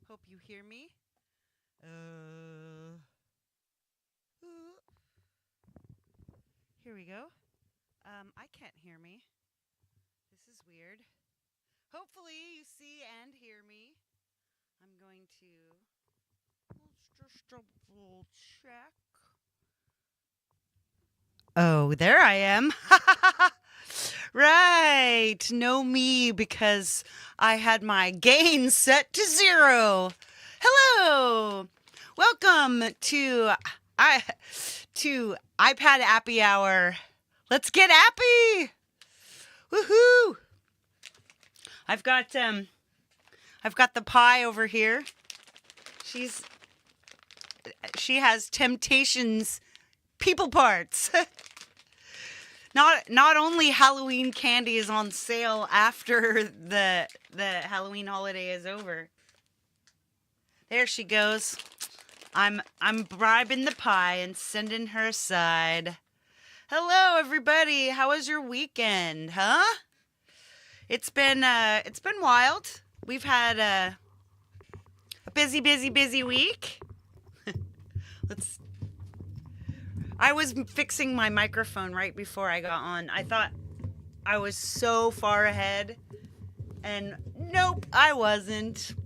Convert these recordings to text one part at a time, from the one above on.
Hope you hear me. Here we go. I can't hear me. This is weird. Hopefully you see and hear me. I'm going to... Let's just double check. Oh, there I am. Right. No me because I had my gain set to 0. Hello. Welcome to iPad APPy Hour. Let's get appy. Woohoo. I've got the pie over here. She has Temptations people parts. Not only Halloween candy is on sale after the Halloween holiday is over. There she goes. I'm bribing the pie and sending her aside. Hello everybody. How was your weekend, huh? It's been wild. We've had a busy week. I was fixing my microphone right before I got on. I thought I was so far ahead, and nope, I wasn't,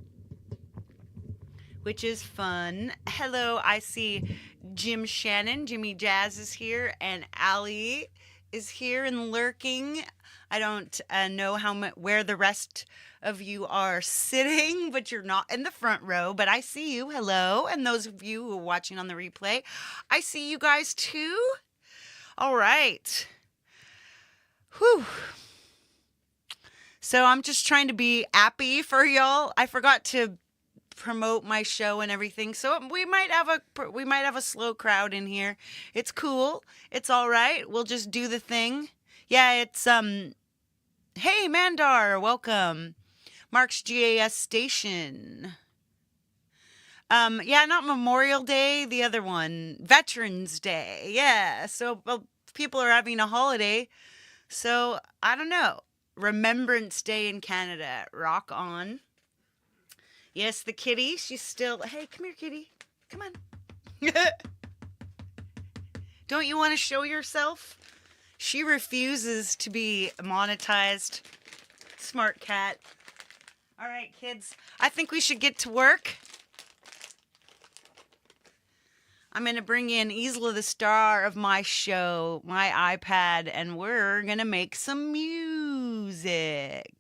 which is fun. Hello, I see Jim Shannon, Jimmy Jazz is here, and Allie is here and lurking. I don't know where the rest of you are sitting, but you're not in the front row, but I see you. Hello. And those of you who are watching on the replay, I see you guys too. All right. Whew. So I'm just trying to be appy for y'all. I forgot to promote my show and everything, so we might have a slow crowd in here. It's cool. It's all right. We'll just do the thing. Yeah, it's hey Mandar, welcome. Mark's GAS station. Yeah, not Memorial Day, the other one, Veterans Day. Yeah, so people are having a holiday. So, I don't know. Remembrance Day in Canada. Rock on. Yes, the kitty, she's still... Hey, come here, kitty. Come on. Don't you want to show yourself? She refuses to be monetized. Smart cat. All right, kids. I think we should get to work. I'm going to bring in Isla, the star of my show, my iPad, and we're going to make some music.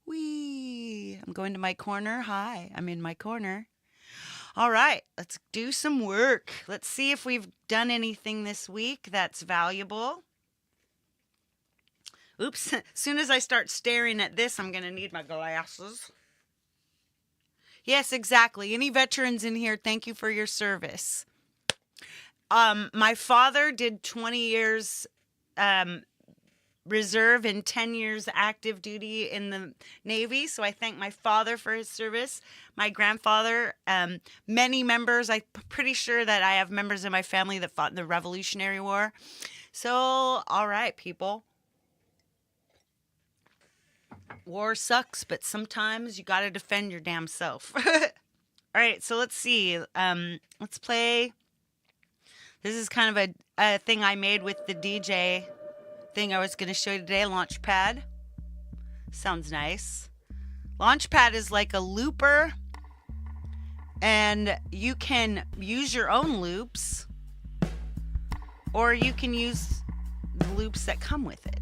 Whee! I'm going to my corner. Hi, I'm in my corner. All right, let's do some work. Let's see if we've done anything this week that's valuable. Oops, as soon as I start staring at this, I'm going to need my glasses. Yes, exactly. Any veterans in here, thank you for your service. My father did 20 years reserve and 10 years active duty in the Navy. So I thank my father for his service. My grandfather, many members. I'm pretty sure that I have members in my family that fought in the Revolutionary War. So, all right, people. War sucks, but sometimes you got to defend your damn self. All right, so let's see. Let's play. This is kind of a thing I made with the DJ thing I was going to show you today, Launchpad. Sounds nice. Launchpad is like a looper, and you can use your own loops, or you can use the loops that come with it.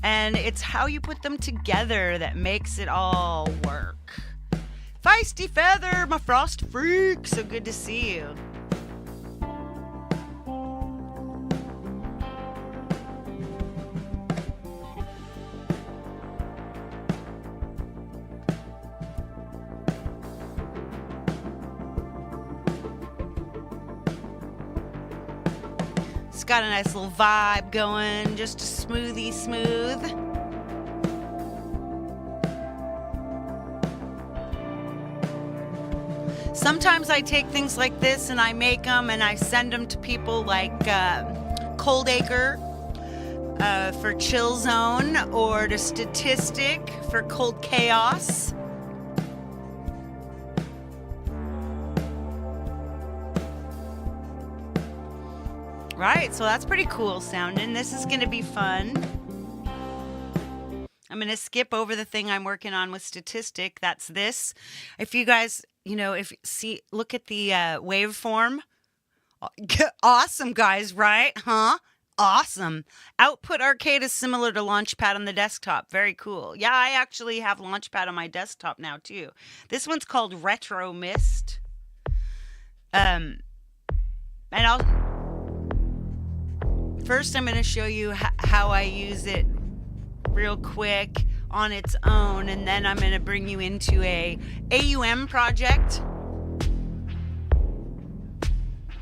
And it's how you put them together that makes it all work. Feisty Feather, my frost freak, so good to see you. It's got a nice little vibe going, just a smooth. Sometimes I take things like this and I make them and I send them to people like Cold Acre. for chill zone, or to statistic for cold chaos. Right, so that's pretty cool sounding. This is going to be fun. I'm going to skip over the thing I'm working on with statistic. That's this. If you guys, look at the waveform. Awesome, guys, right? Huh? Awesome. Output Arcade is similar to Launchpad on the desktop. Very cool. Yeah, I actually have Launchpad on my desktop now, too. This one's called Retro Mist. And first I'm going to show you how I use it real quick on its own, and then I'm going to bring you into a AUM project.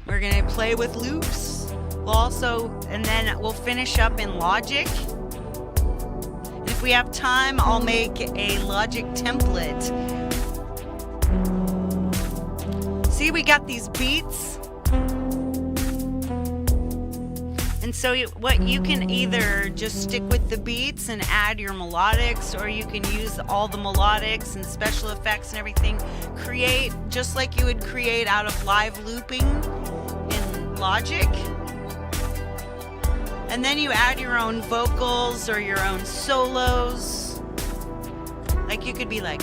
We're going to play with loops. And then we'll finish up in Logic. And if we have time, I'll make a Logic template. See, we got these beats. And so what you can either just stick with the beats and add your melodics, or you can use all the melodics and special effects and everything. Create just like you would create out of live looping in Logic. And then you add your own vocals or your own solos. Like you could be like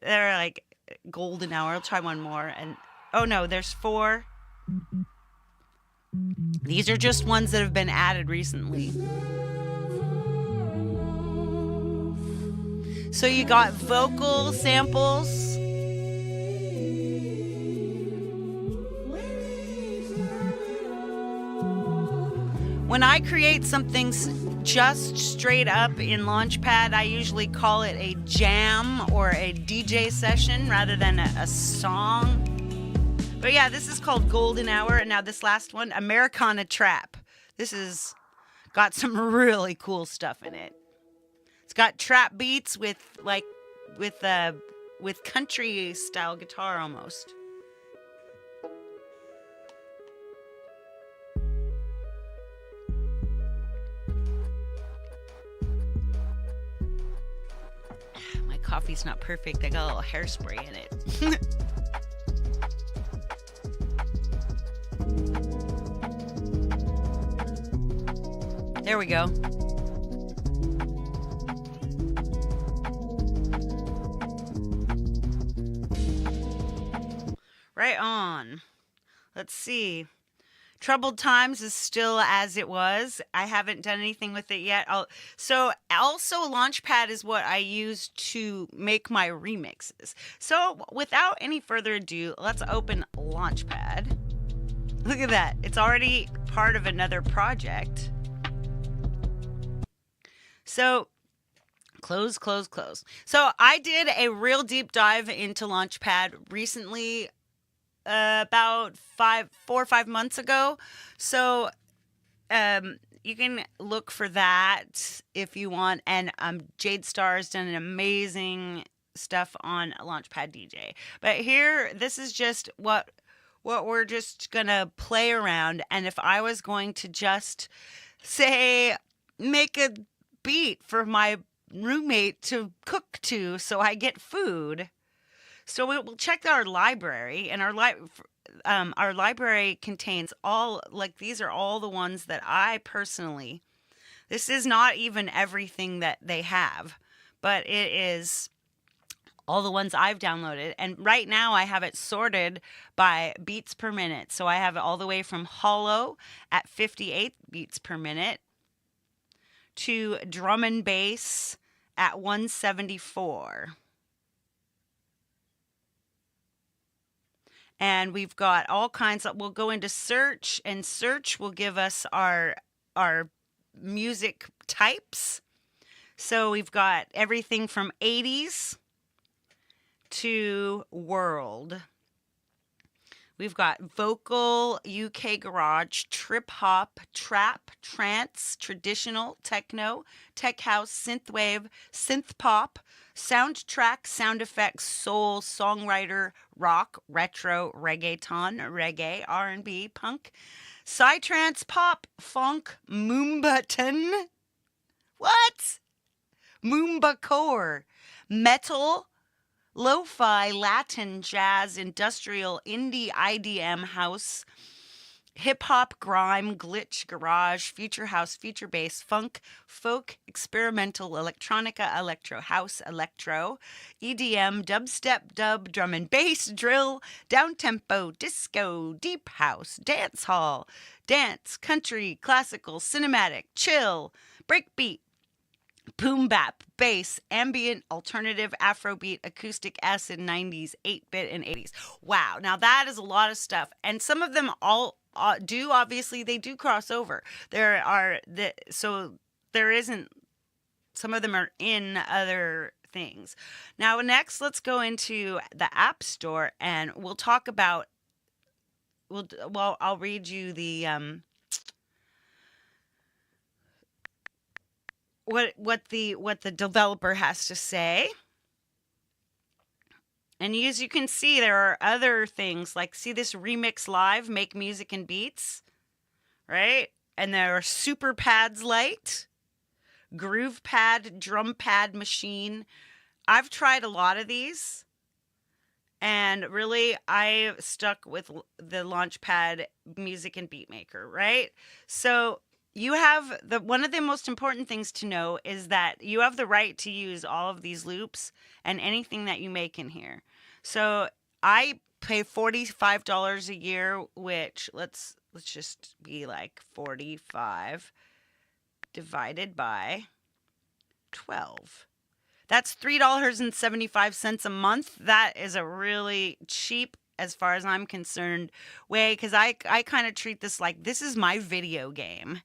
they're like golden hour. I'll try one more. And oh no, there's 4. These are just ones that have been added recently. So you got vocal samples. When I create something just straight up in Launchpad, I usually call it a jam or a DJ session rather than a song. But yeah, this is called Golden Hour. And now this last one, Americana Trap. This has got some really cool stuff in it. It's got trap beats with country style guitar almost. My coffee's not perfect. I got a little hairspray in it. There we go. Right on. Let's see. Troubled Times is still as it was. I haven't done anything with it yet. So also Launchpad is what I use to make my remixes. So without any further ado, let's open Launchpad. Look at that. It's already part of another project. So close. So I did a real deep dive into Launchpad recently, about 4 or 5 months ago. So you can look for that if you want. And Jade Star has done an amazing stuff on Launchpad DJ. But here, this is just what we're just gonna play around. And if I was going to just say, make a beat for my roommate to cook to so I get food. So we'll check our library, and our library contains these are all the ones that I personally, this is not even everything that they have, but it is all the ones I've downloaded. And right now I have it sorted by beats per minute. So I have it all the way from hollow at 58 beats per minute to drum and bass at 174. And we've got all kinds of, we'll go into search, and search will give us our music types. So we've got everything from 80s to world. We've got vocal, UK garage, trip hop, trap, trance, traditional, techno, tech house, synthwave, synth pop, soundtrack, sound effects, soul, songwriter, rock, retro, reggaeton, reggae, R&B, punk, psytrance, pop, funk, moombahton. What? Moomba core, metal, lo-fi, Latin, jazz, industrial, indie, IDM, house, hip-hop, grime, glitch, garage, future house, future bass, funk, folk, experimental, electronica, electro house, electro, EDM, dubstep, dub, drum and bass, drill, down-tempo, disco, deep house, dance hall, dance, country, classical, cinematic, chill, breakbeat, boom bap, bass, ambient, alternative, Afrobeat, acoustic, acid, 90s, 8-bit, and 80s. Wow, now that is a lot of stuff. And some of them all do, obviously, they do cross over. So there isn't, some of them are in other things. Now, next, let's go into the App Store and we'll talk about, I'll read you the, what the developer has to say. And as you can see, there are other things like, see this Remix Live, make music and beats, right? And there are Super Pads Lite, Groove Pad, Drum Pad Machine. I've tried a lot of these, and really I stuck with the Launchpad Music and Beat Maker, right? So you have one of the most important things to know is that you have the right to use all of these loops and anything that you make in here. So I pay $45 a year, which let's just be like 45 divided by 12. That's $3.75 a month. That is a really cheap, as far as I'm concerned, way, because I kind of treat this like this is my video game.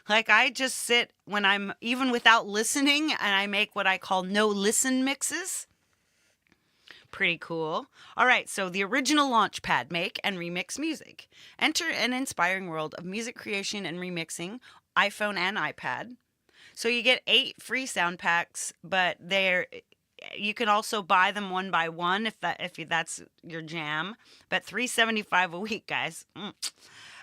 Like I just sit when I'm even without listening and I make what I call no listen mixes. Pretty cool. All right, so the original Launchpad, make and remix music. Enter an inspiring world of music creation and remixing, iPhone and iPad. So you get 8 free sound packs, but you can also buy them one by one if that's your jam. But $3.75 a week, guys.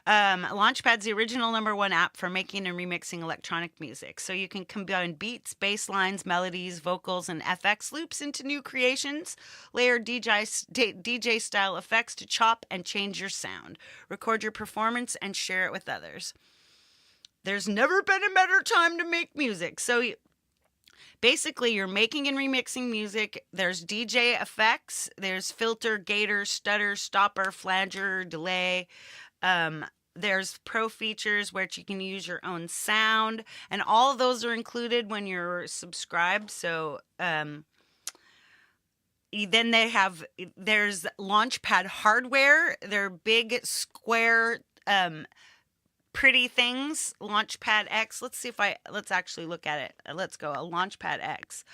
Launchpad's the original #1 app for making and remixing electronic music. So you can combine beats, bass lines, melodies, vocals, and FX loops into new creations. Layer DJ style effects to chop and change your sound. Record your performance and share it with others. There's never been a better time to make music. So basically, you're making and remixing music. There's DJ effects. There's filter, gator, stutter, stopper, flanger, delay. There's pro features where you can use your own sound, and all of those are included when you're subscribed. So then there's Launchpad hardware. They're big square pretty things. Launchpad X. Let's actually look at it. Let's go. A Launchpad X.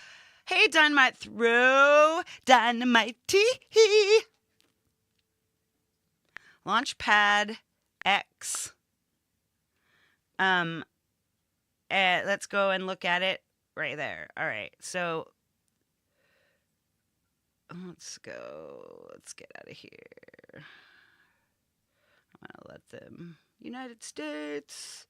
Hey, Dynamite, throw Dynamite T. Launchpad X. Let's go and look at it right there. All right. So let's go. Let's get out of here. I'm going to let them. United States.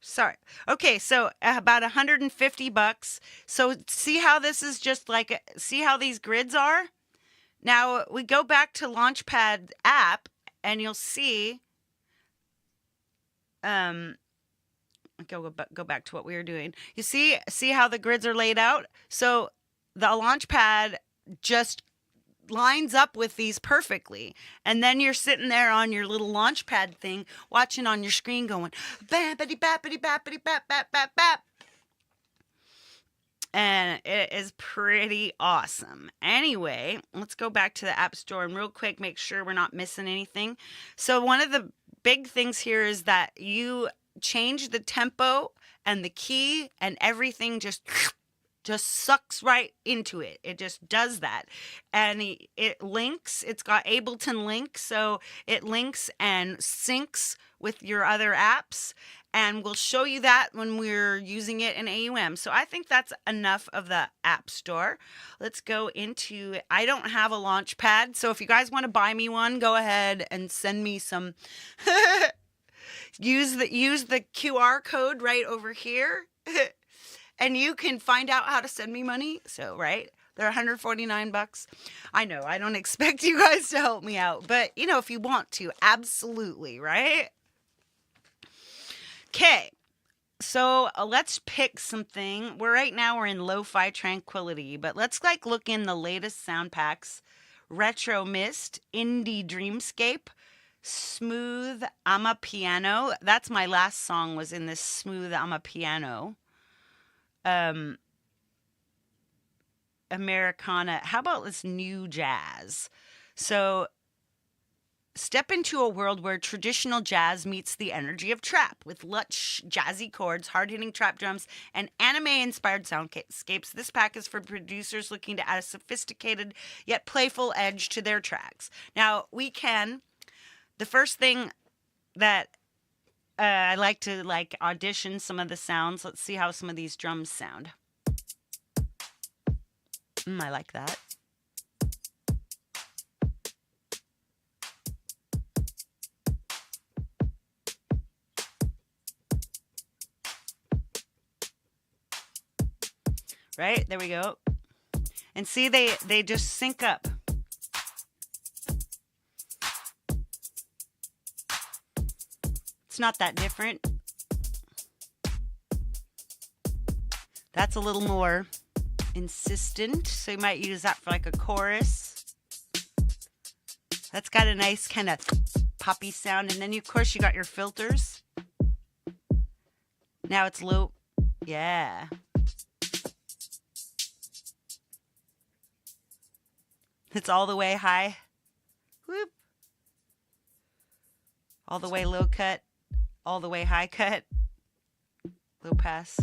Sorry. Okay, so about $150. So see how this is just like, see how these grids are? Now we go back to Launchpad app and you'll see, go back to what we were doing. You see how the grids are laid out? So the Launchpad just lines up with these perfectly, and then you're sitting there on your little Launchpad thing watching on your screen going bappity bappity bappity bap bap bap bap, and it is pretty awesome. Anyway, let's go back to the App Store and real quick make sure we're not missing anything. So one of the big things here is that you change the tempo and the key and everything just just sucks right into it. It just does that. And it links, it's got Ableton Link, so it links and syncs with your other apps. And we'll show you that when we're using it in AUM. So I think that's enough of the App Store. Let's go into, I don't have a Launchpad, so if you guys want to buy me one, go ahead and send me some. use the QR code right over here. And you can find out how to send me money. So, right? They're $149. I know, I don't expect you guys to help me out, but if you want to, absolutely, right? Okay, so let's pick something. Right now we're in Lo-Fi Tranquility, but let's look in the latest sound packs. Retro Mist, Indie Dreamscape, Smooth Amapiano. That's my last song, was in this Smooth Amapiano. Americana. How about this new jazz? So step into a world where traditional jazz meets the energy of trap with lush, jazzy chords, hard-hitting trap drums, and anime-inspired soundscapes. This pack is for producers looking to add a sophisticated yet playful edge to their tracks. Now, the first thing that I like to audition some of the sounds. Let's see how some of these drums sound. I like that. Right, there we go. And see, they just sync up. It's not that different. That's a little more insistent, so you might use that for a chorus. That's got a nice kind of poppy sound. And then, of course, you got your filters. Now it's low. Yeah. It's all the way high. Whoop. All the way low cut. All the way high cut. Low pass.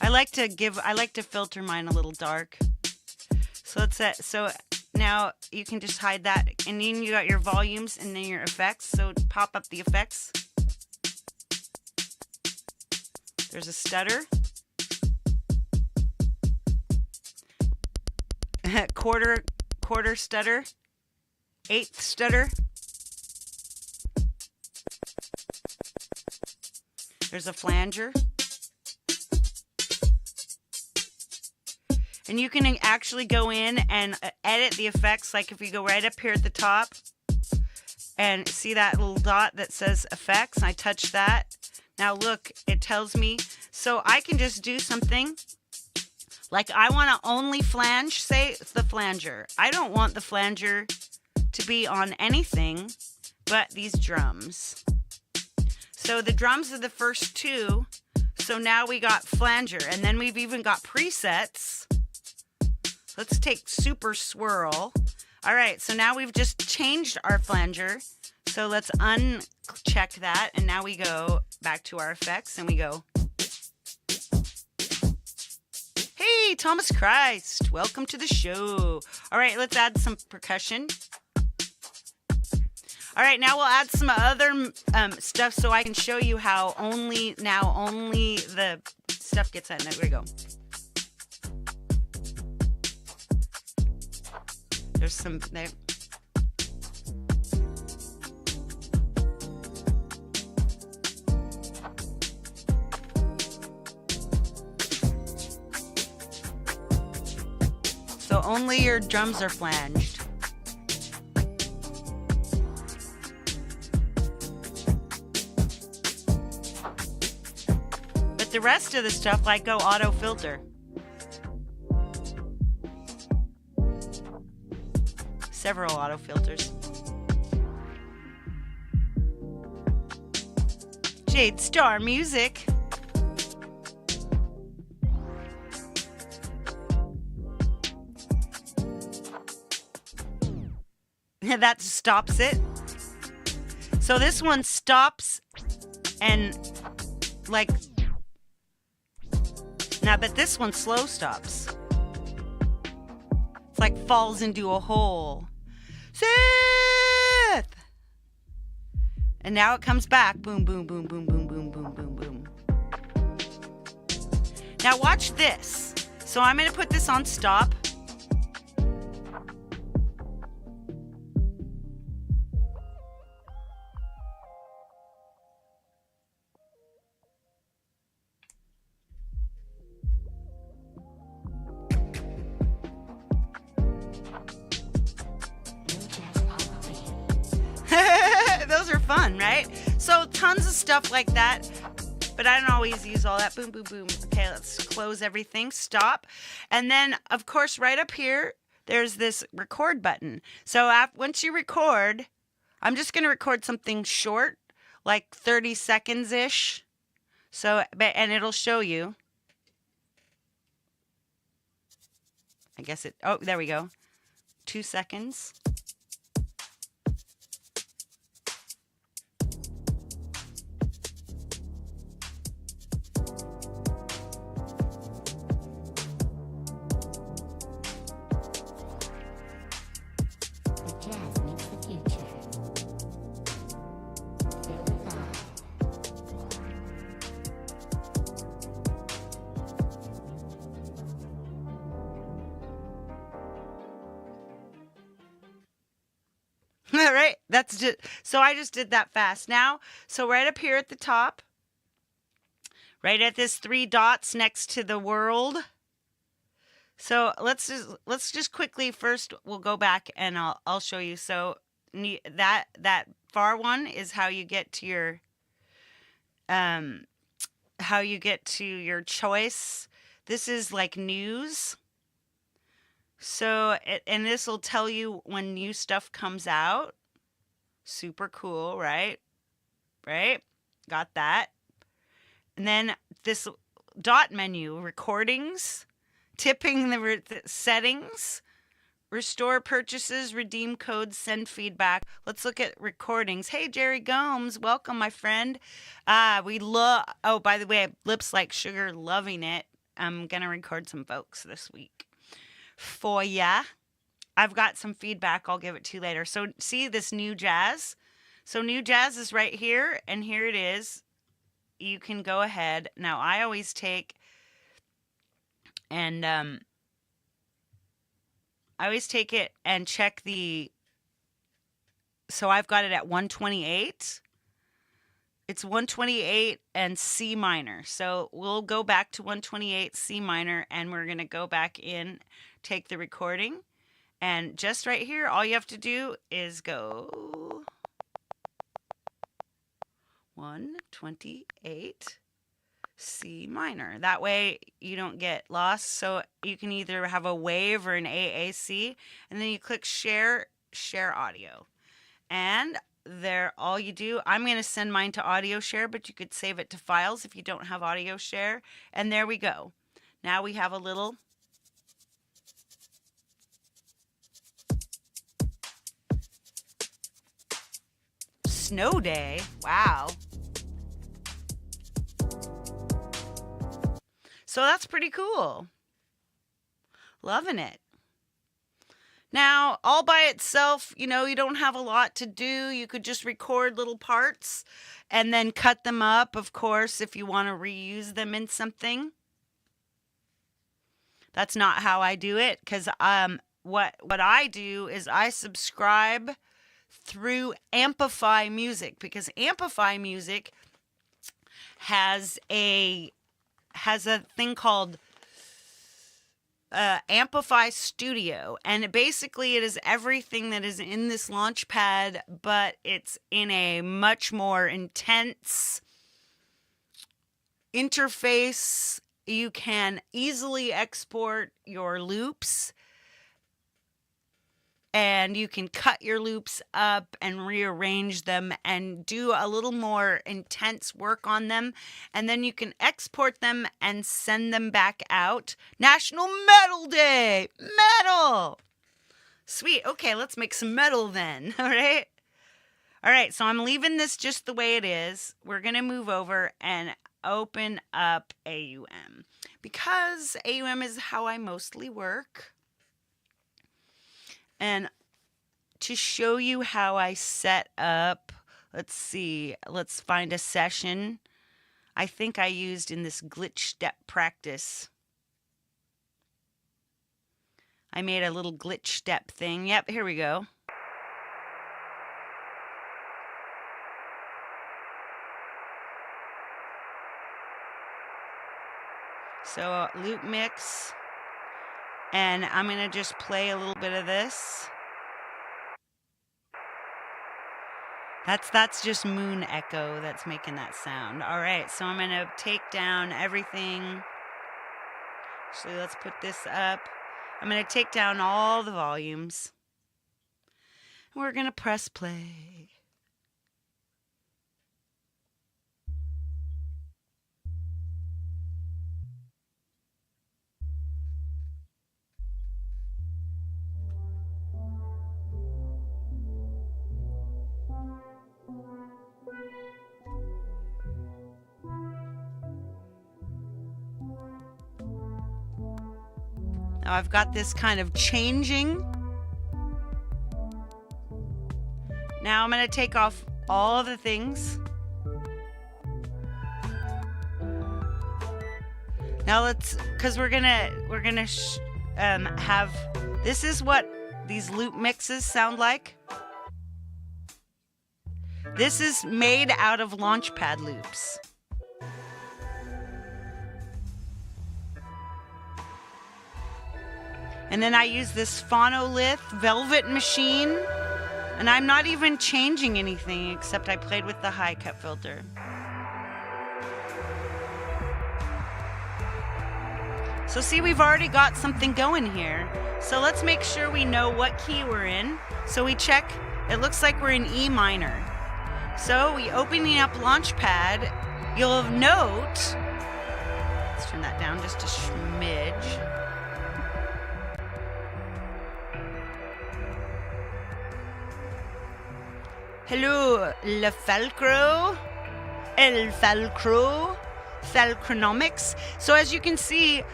I like to filter mine a little dark. So so now you can just hide that, and then you got your volumes and then your effects. So pop up the effects. There's a stutter. quarter stutter, eighth stutter. There's a flanger. And you can actually go in and edit the effects. Like if you go right up here at the top and see that little dot that says effects, and I touch that. Now look, it tells me. So I can just do something. Like I want to only flange, say the flanger. I don't want the flanger to be on anything but these drums. So the drums are the first two. So now we got flanger, and then we've even got presets. Let's take super swirl. All right, so now we've just changed our flanger. So let's uncheck that, and now we go back to our effects, and we go. Hey, Thomas Christ, welcome to the show. All right, let's add some percussion. All right, now we'll add some other stuff so I can show you how only the stuff gets that. There we go. There's some there. So only your drums are flanged. But the rest of the stuff, like go auto filter. Several auto filters. Jade Star Music. That stops it. So this one stops and like Now, but this one slow stops. It's like falls into a hole. Sith! And now it comes back. Boom, boom, boom, boom, boom, boom, boom, boom, boom. Now watch this. So I'm going to put this on stop. Those are fun, right? So tons of stuff like that, but I don't always use all that. Boom, boom, boom. Okay, let's close everything, stop. And then, of course, right up here, there's this record button. So once you record, I'm just going to record something short, like 30 seconds-ish. So, and it'll show you. I guess oh, there we go. 2 seconds. All right, that's just, so I just did that fast. Now, so right up here at the top, right at this 3 dots next to the world. So let's just quickly first we'll go back and I'll show you. So that far one is how you get to your choice. This is like news. So, and this will tell you when new stuff comes out. Super cool, right? Right? Got that. And then this dot menu, recordings, tipping the settings, restore purchases, redeem codes, send feedback. Let's look at recordings. Hey, Jerry Gomes, welcome, my friend. Oh, by the way, Lips Like Sugar, loving it. I'm going to record some folks this week for ya. I've got some feedback. I'll give it to you later. So see this new jazz? So new jazz is right here, and here it is. You can go ahead. Now, I always take and I always take it and check the, so I've got it at 128. It's 128 and C minor. So we'll go back to 128 C minor, and we're going to go back in, take the recording. And just right here, all you have to do is go 128 C minor. That way you don't get lost. So you can either have a wave or an AAC, and then you click share audio. And there, all you do, I'm going to send mine to audio share, but you could save it to files if you don't have audio share. And there we go. Now we have a little snow day. Wow. So that's pretty cool. Loving it. Now, all by itself, you don't have a lot to do. You could just record little parts and then cut them up, of course, if you want to reuse them in something. That's not how I do it, because what I do is I subscribe through APPy Music, because APPy Music has a thing called APPy Studio, and basically it is everything that is in this Launchpad, but it's in a much more intense interface. You can easily export your loops, and you can cut your loops up and rearrange them and do a little more intense work on them. And then you can export them and send them back out. National Metal Day! Metal! Sweet. Okay, let's make some metal then. All right? All right, so I'm leaving this just the way it is. We're going to move over and open up AUM. because AUM is how I mostly work. And to show you how I set up, let's see, let's find a session. I think I used in this glitch step practice. I made a little glitch step thing. Yep, here we go. So Loopmix, and I'm going to just play a little bit of this. That's just moon echo that's making that sound. All right, so I'm going to take down everything. So let's put this up. I'm going to take down all the volumes. We're going to press play. Now I've got this kind of changing. Now I'm going to take off all the things. Now let's, because we're gonna have, this is what these loop mixes sound like. This is made out of Launchpad loops. And then I use this Phonolith Velvet machine, and I'm not even changing anything except I played with the high cut filter. So see, we've already got something going here. So let's make sure we know what key we're in. So we check, it looks like we're in E minor. So we opening up Launchpad, you'll note, let's turn that down just a smidge. Hello, Le Falcro, El Falcro, Falcronomics. So as you can see,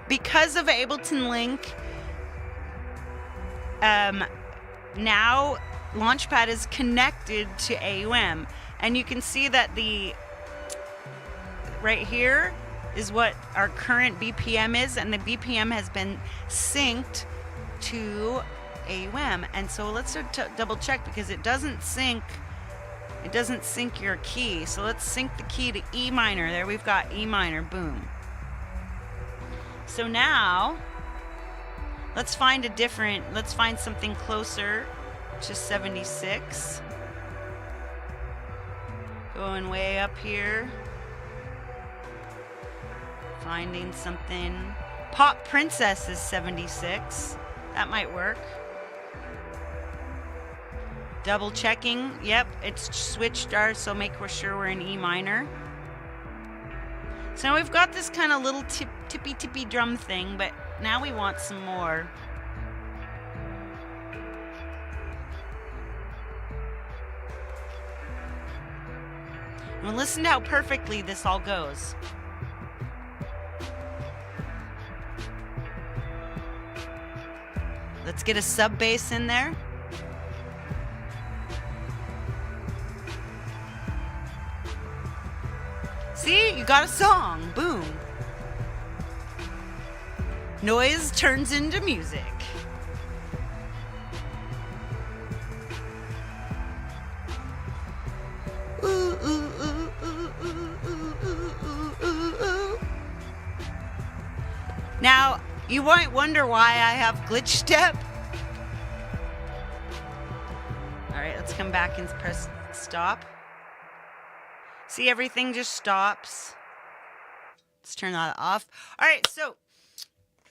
because of Ableton Link, now Launchpad is connected to AUM. And you can see that right here is what our current BPM is, and the BPM has been synced to AUM. And so let's double check, because it doesn't sync your key. So let's sync the key to E minor. There we've got E minor, boom. So now let's find something closer to 76. Going way up here. Finding something. Pop Princess is 76. That might work. Double checking. Yep, it's switched ours, so make sure we're in E minor. So now we've got this kind of little tippy drum thing, but now we want some more. Now listen to how perfectly this all goes. Let's get a sub bass in there. See, you got a song. Boom. Noise turns into music. Ooh, ooh, ooh, ooh, ooh, ooh, ooh, ooh, ooh. Now, you might wonder why I have glitch step. All right, let's come back and press stop. See, everything just stops. Let's turn that off. All right, so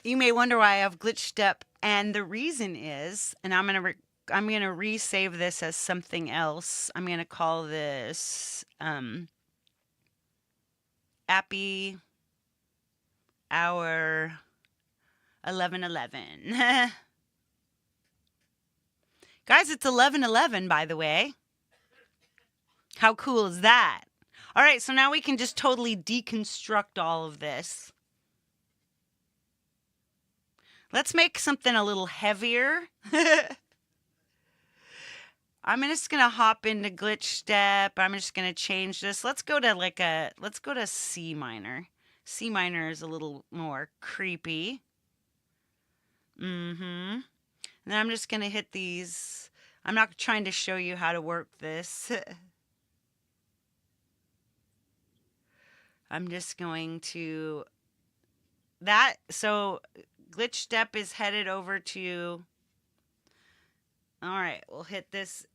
you may wonder why I have glitch step, and the reason is, and I'm gonna resave this as something else. I'm gonna call this APPy hour 11:11. Guys, it's 11:11, by the way. How cool is that? All right, so now we can just totally deconstruct all of this. Let's make something a little heavier. I'm just gonna hop into glitch step. I'm just gonna change this. Let's go to C minor. C minor is a little more creepy. And then I'm just gonna hit these. I'm not trying to show you how to work this. I'm just going to that. So glitch step is headed over to. All right, we'll hit this.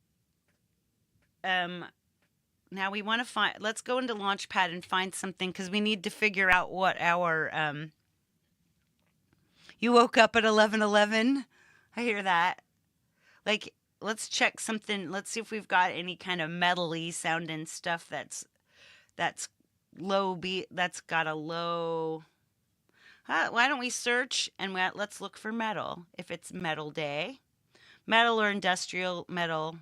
Now we want to find. Let's go into Launchpad and find something because we need to figure out what our. You woke up at 11:11. I hear that. Like, let's check something. Let's see if we've got any kind of metal-y sounding stuff that's low beat. That's got a low. Why don't we search and let's look for metal? If it's metal day. Metal or industrial metal.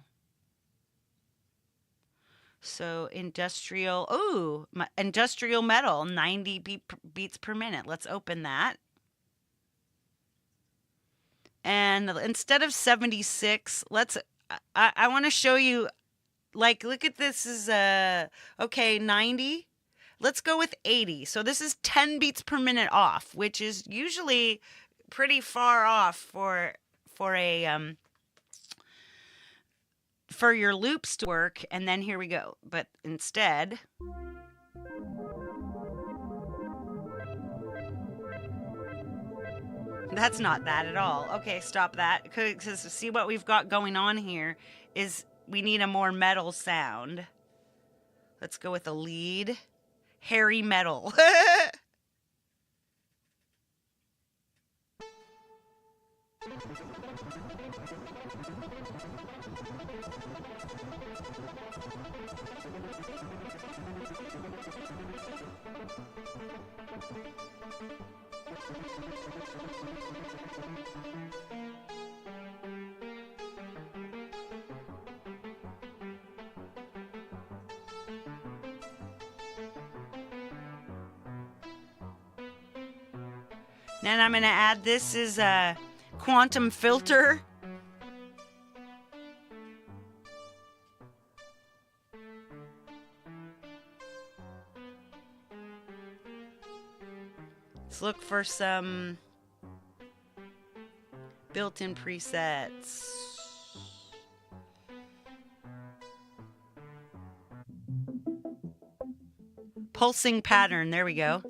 So industrial, industrial metal, 90 beats per minute. Let's open that. And instead of 76, I want to show you, like, look at this is, okay, 90. Let's go with 80. So this is 10 beats per minute off, which is usually pretty far off for your loops to work. And then here we go. But instead, that's not that at all. Okay, stop that. Because see what we've got going on here is we need a more metal sound. Let's go with a lead. Hairy metal. Then I'm going to add this is a quantum filter. Let's look for some built-in presets. Pulsing pattern, there we go.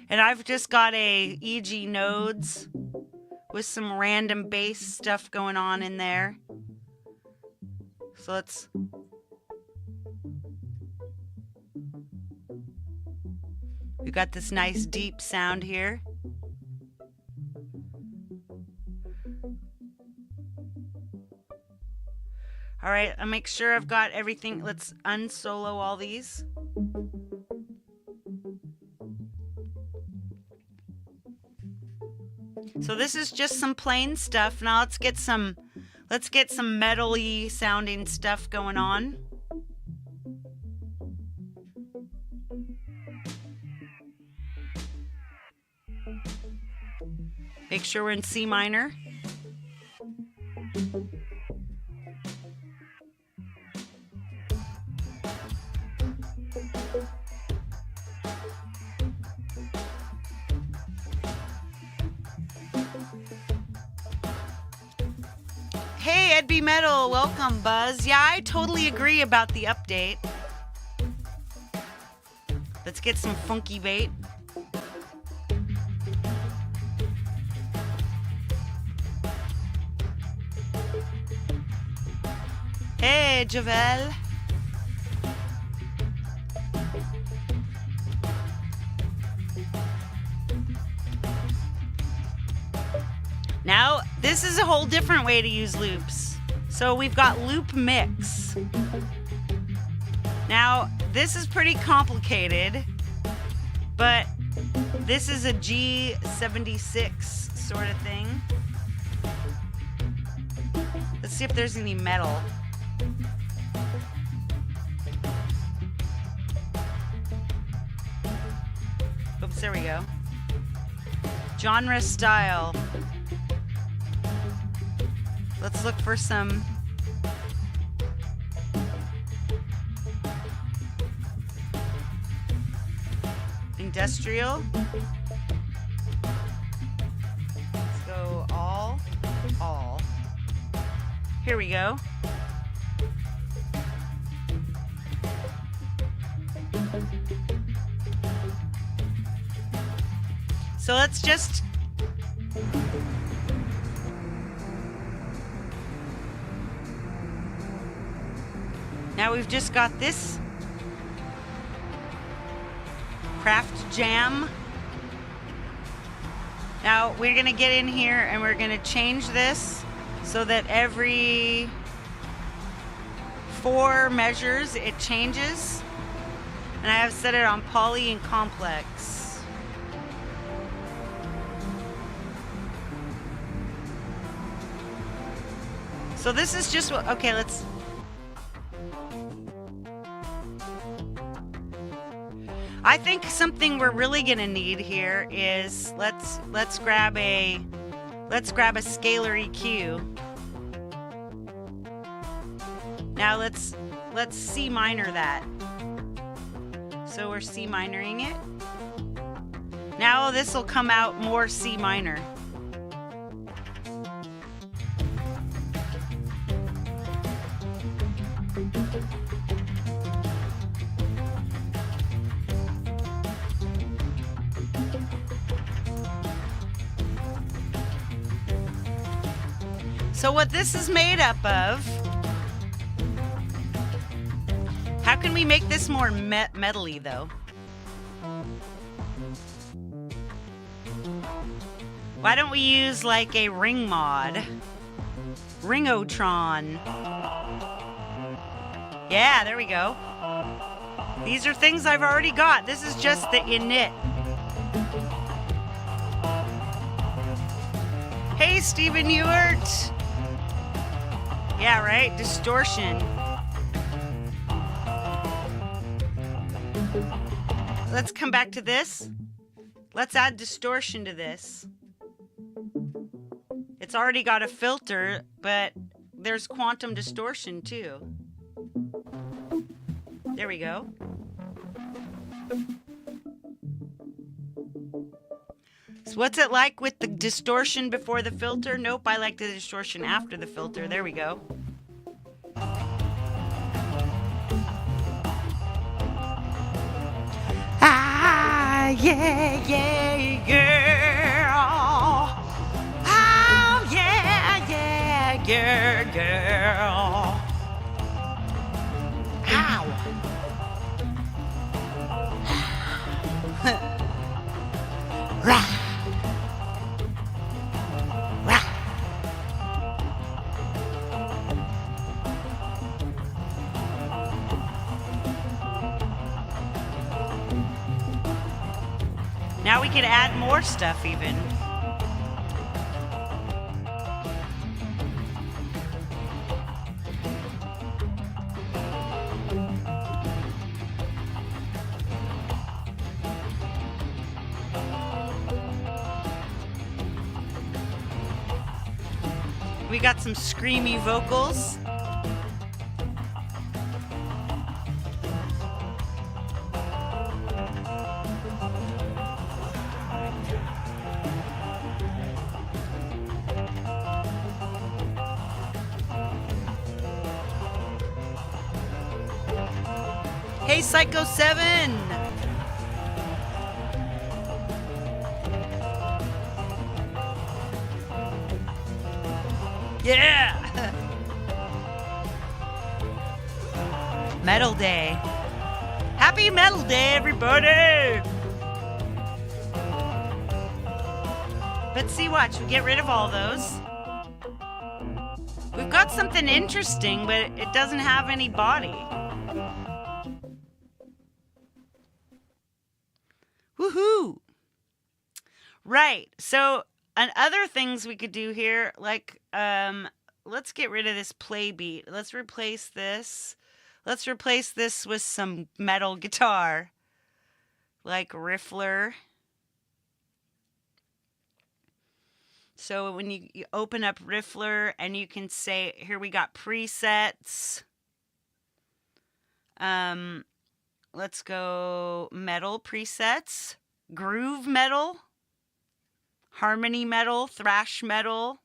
And I've just got a EG nodes with some random bass stuff going on in there. So let's... We've got this nice deep sound here. All right, I'll make sure I've got everything. Let's unsolo all these. So this is just some plain stuff. Now let's get some metal-y sounding stuff going on. Make sure we're in C minor. Hey, APPy Metal, welcome, Buzz. Yeah, I totally agree about the update. Let's get some funky bait. Hey, Javel. Now, this is a whole different way to use loops. So we've got Loopmix. Now, this is pretty complicated, but this is a G76 sort of thing. Let's see if there's any metal. There we go. Genre style. Let's look for some industrial. Let's go all. Here we go. So let's just now we've just got this craft jam. Now we're gonna get in here and we're gonna change this so that every 4 measures it changes. And I have set it on poly and complex. So this is just what, okay, let's, I think something we're really gonna need here is let's grab a scalar EQ. Now let's C minor that. So we're C minoring it. Now this will come out more C minor. So what this is made up of, how can we make this more metal-y though? Why don't we use like a ring mod? Ringotron. Yeah, there we go. These are things I've already got. This is just the init. Hey, Stephen Ewert. Yeah, right? Distortion. Let's come back to this. Let's add distortion to this. It's already got a filter, but there's quantum distortion too. There we go. So what's it like with the distortion before the filter? Nope, I like the distortion after the filter. There we go. Ah, yeah, yeah, girl. Oh, yeah, yeah, yeah, girl. Ow. Rah. Now we can add more stuff even. We got some screamy vocals. Hey, Psycho 7! Yeah! Metal Day. Happy Metal Day, everybody! But see, watch, we get rid of all those. We've got something interesting, but it doesn't have any body. Woohoo! Right, so and other things we could do here, like, let's get rid of this play beat. Let's replace this. Let's replace this with some metal guitar. Like Riffler. So when you open up Riffler and you can say, here we got presets. Let's go metal presets, groove metal, harmony metal, thrash metal.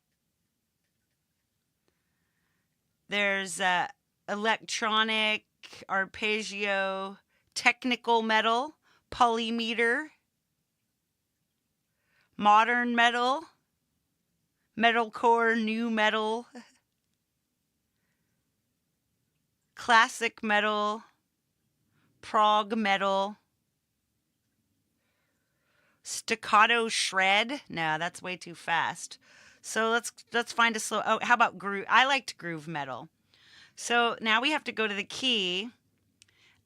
There's electronic, arpeggio, technical metal, polymeter, modern metal, metalcore, new metal, classic metal, prog metal, staccato shred. No, that's way too fast. So let's find a slow. Oh, how about groove? I liked groove metal. So now we have to go to the key,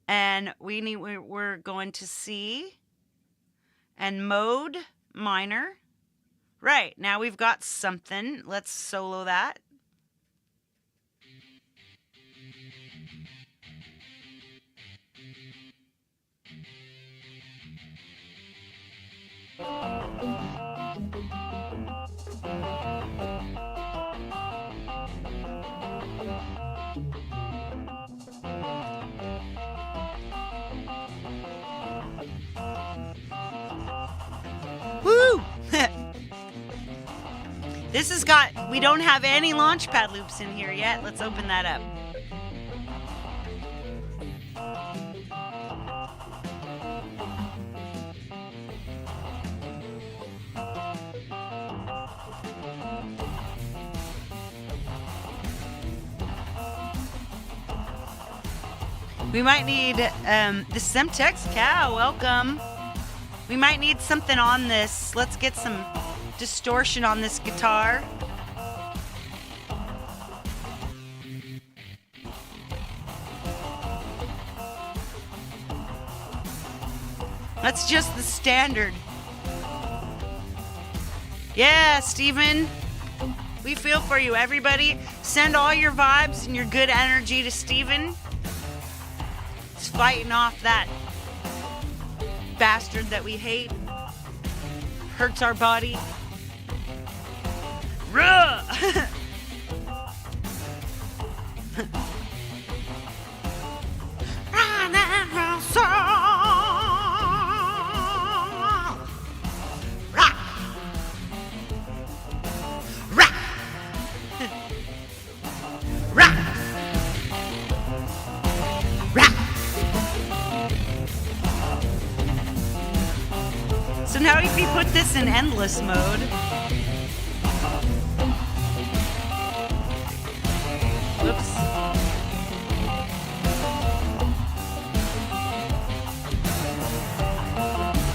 and we're going to C and mode minor. Right, now we've got something. Let's solo that. Woo! This has got, we don't have any Launchpad loops in here yet. Let's open that up. We might need, the Semtex cow, welcome. We might need something on this. Let's get some distortion on this guitar. That's just the standard. Yeah, Steven. We feel for you, everybody. Send all your vibes and your good energy to Steven. He's fighting off that bastard that we hate. Hurts our body. Ruh! So now if you put this in endless mode, whoops.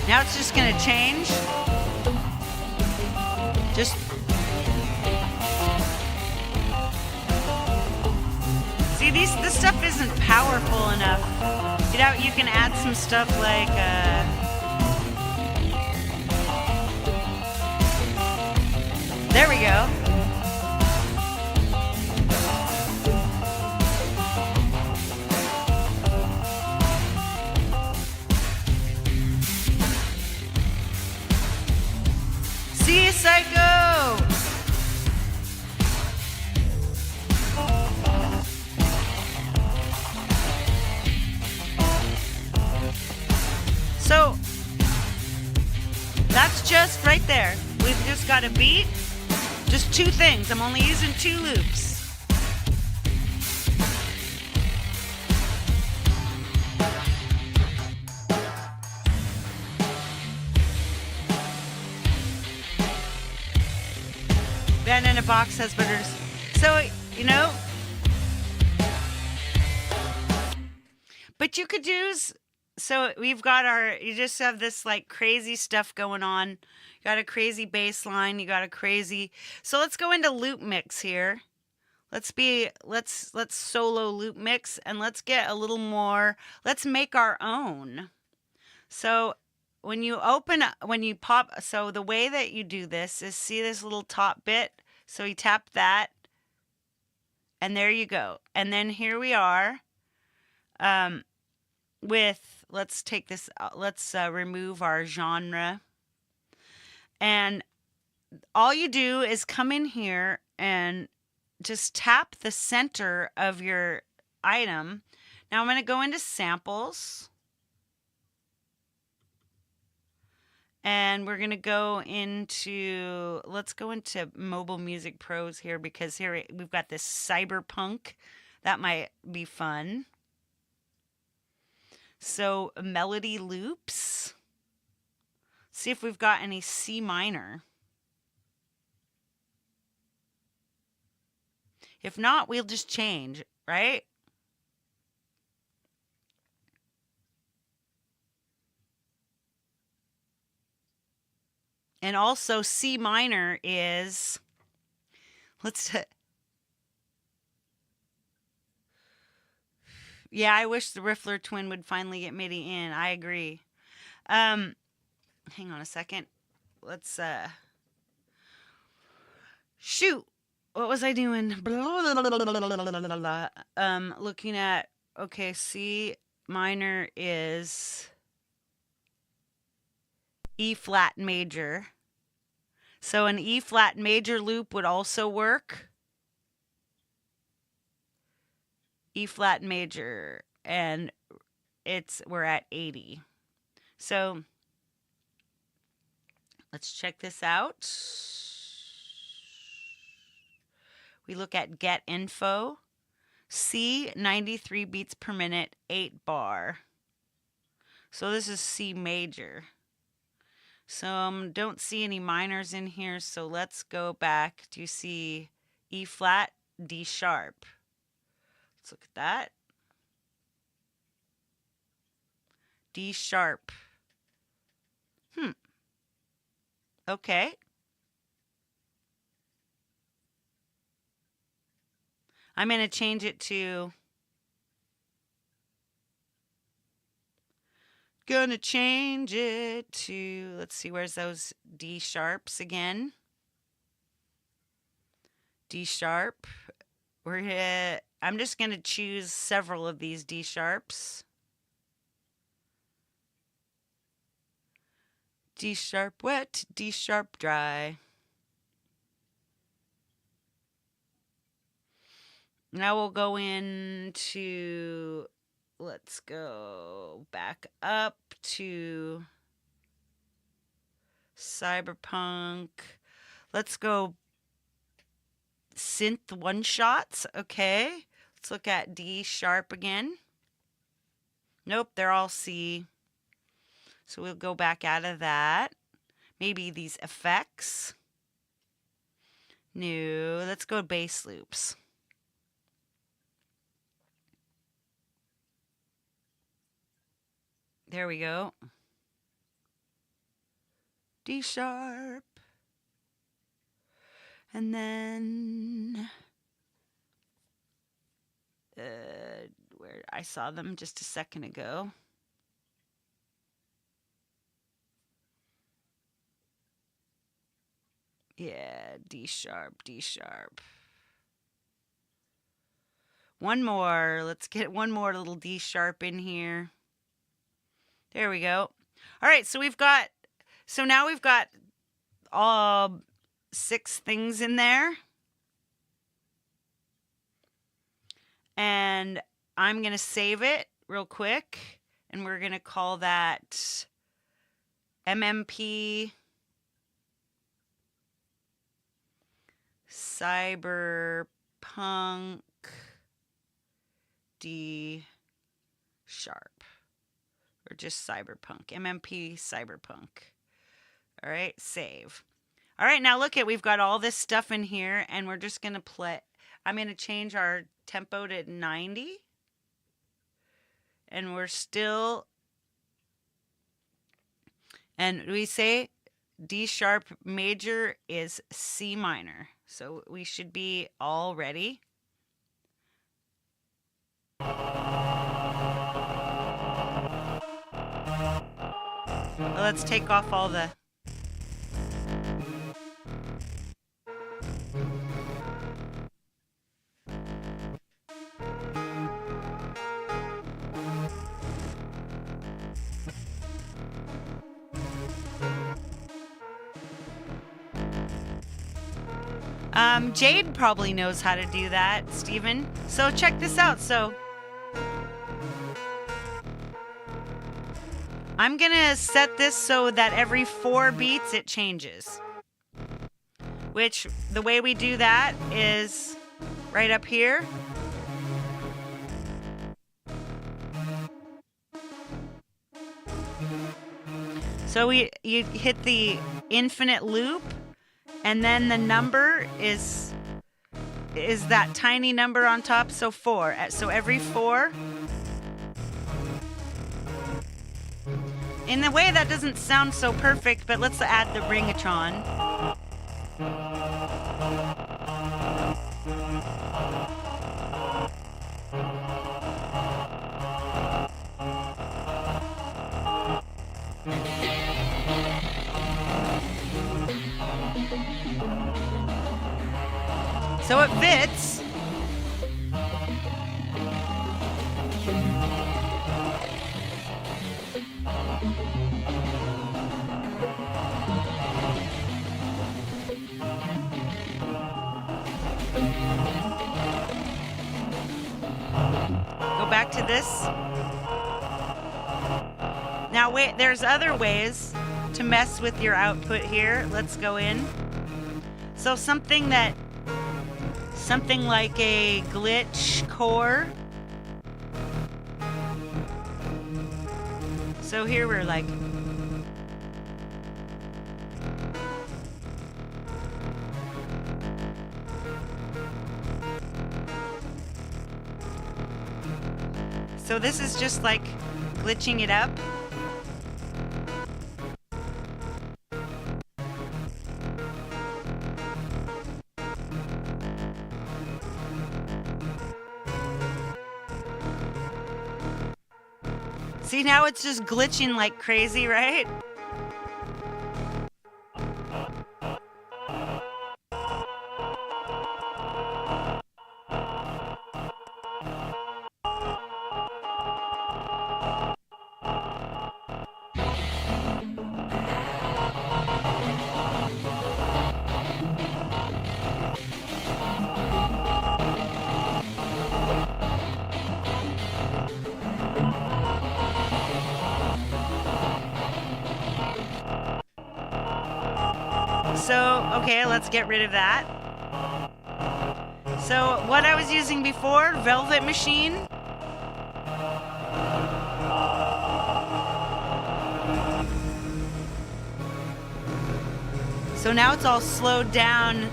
Now it's just gonna change. Just see, this stuff isn't powerful enough. You know, you can add some stuff like there we go. See you, Psycho! So, that's just right there. We've just got a beat. Just two things. I'm only using two loops. Ben in a box has butters. So, you know. But you could use. So we've got you just have this like crazy stuff going on. You got a crazy bass line. You got a crazy. So let's go into Loopmix here. Let's solo Loopmix and let's get a little more. Let's make our own. So when you pop, so the way that you do this is see this little top bit. So you tap that and there you go. And then here we are with, let's take this, let's remove our genre. And all you do is come in here and just tap the center of your item. Now I'm going to go into samples. And we're going to go into, let's go into Mobile Music Pros here, because here we've got this cyberpunk. That might be fun. So melody loops. See if we've got any C minor. If not, we'll just change, right? And also C minor is, yeah, I wish the Riffler twin would finally get MIDI in. I agree. Hang on a second. Let's, shoot. What was I doing? Looking at, okay, C minor is E flat major. So an E flat major loop would also work. E flat major, and we're at 80. So let's check this out. We look at get info. C, 93 beats per minute, 8 bar. So this is C major. So don't see any minors in here, so let's go back to see E flat, D sharp. Let's look at that. D sharp. Okay. I'm going to change it to, let's see, where's those D sharps again? D sharp. I'm just going to choose several of these D sharps. D sharp wet, D sharp dry. Now we'll go into, let's go back up to cyberpunk. Let's go synth one shots. Okay. Let's look at D sharp again. Nope, they're all C. So we'll go back out of that. Maybe these effects. No, let's go bass loops. There we go. D sharp. And then where I saw them just a second ago. Yeah, D sharp, D sharp. One more. Let's get one more little D sharp in here. There we go. All right, so now we've got all 6 things in there. And I'm going to save it real quick, and we're going to call that MMP Cyberpunk D sharp, or just Cyberpunk, MMP Cyberpunk. All right, save. All right, now look we've got all this stuff in here, and we're just going to play. I'm going to change our tempo to 90. And we're still, and we say D sharp major is C minor. So we should be all ready. Let's take off all the... Jade probably knows how to do that, Steven. So check this out. So I'm gonna set this so that every 4 beats it changes. Which, the way we do that is right up here. So you hit the infinite loop, and then the number is that tiny number on top, so 4. So every 4. In a way that doesn't sound so perfect, but let's add the ringatron. So it fits. Go back to this. Now wait, there's other ways to mess with your output here. Let's go in. So something like a glitch core. So here we're like, so this is just like glitching it up. See, now it's just glitching like crazy, right? So, okay, let's get rid of that. So, what I was using before, Velvet Machine. So now it's all slowed down.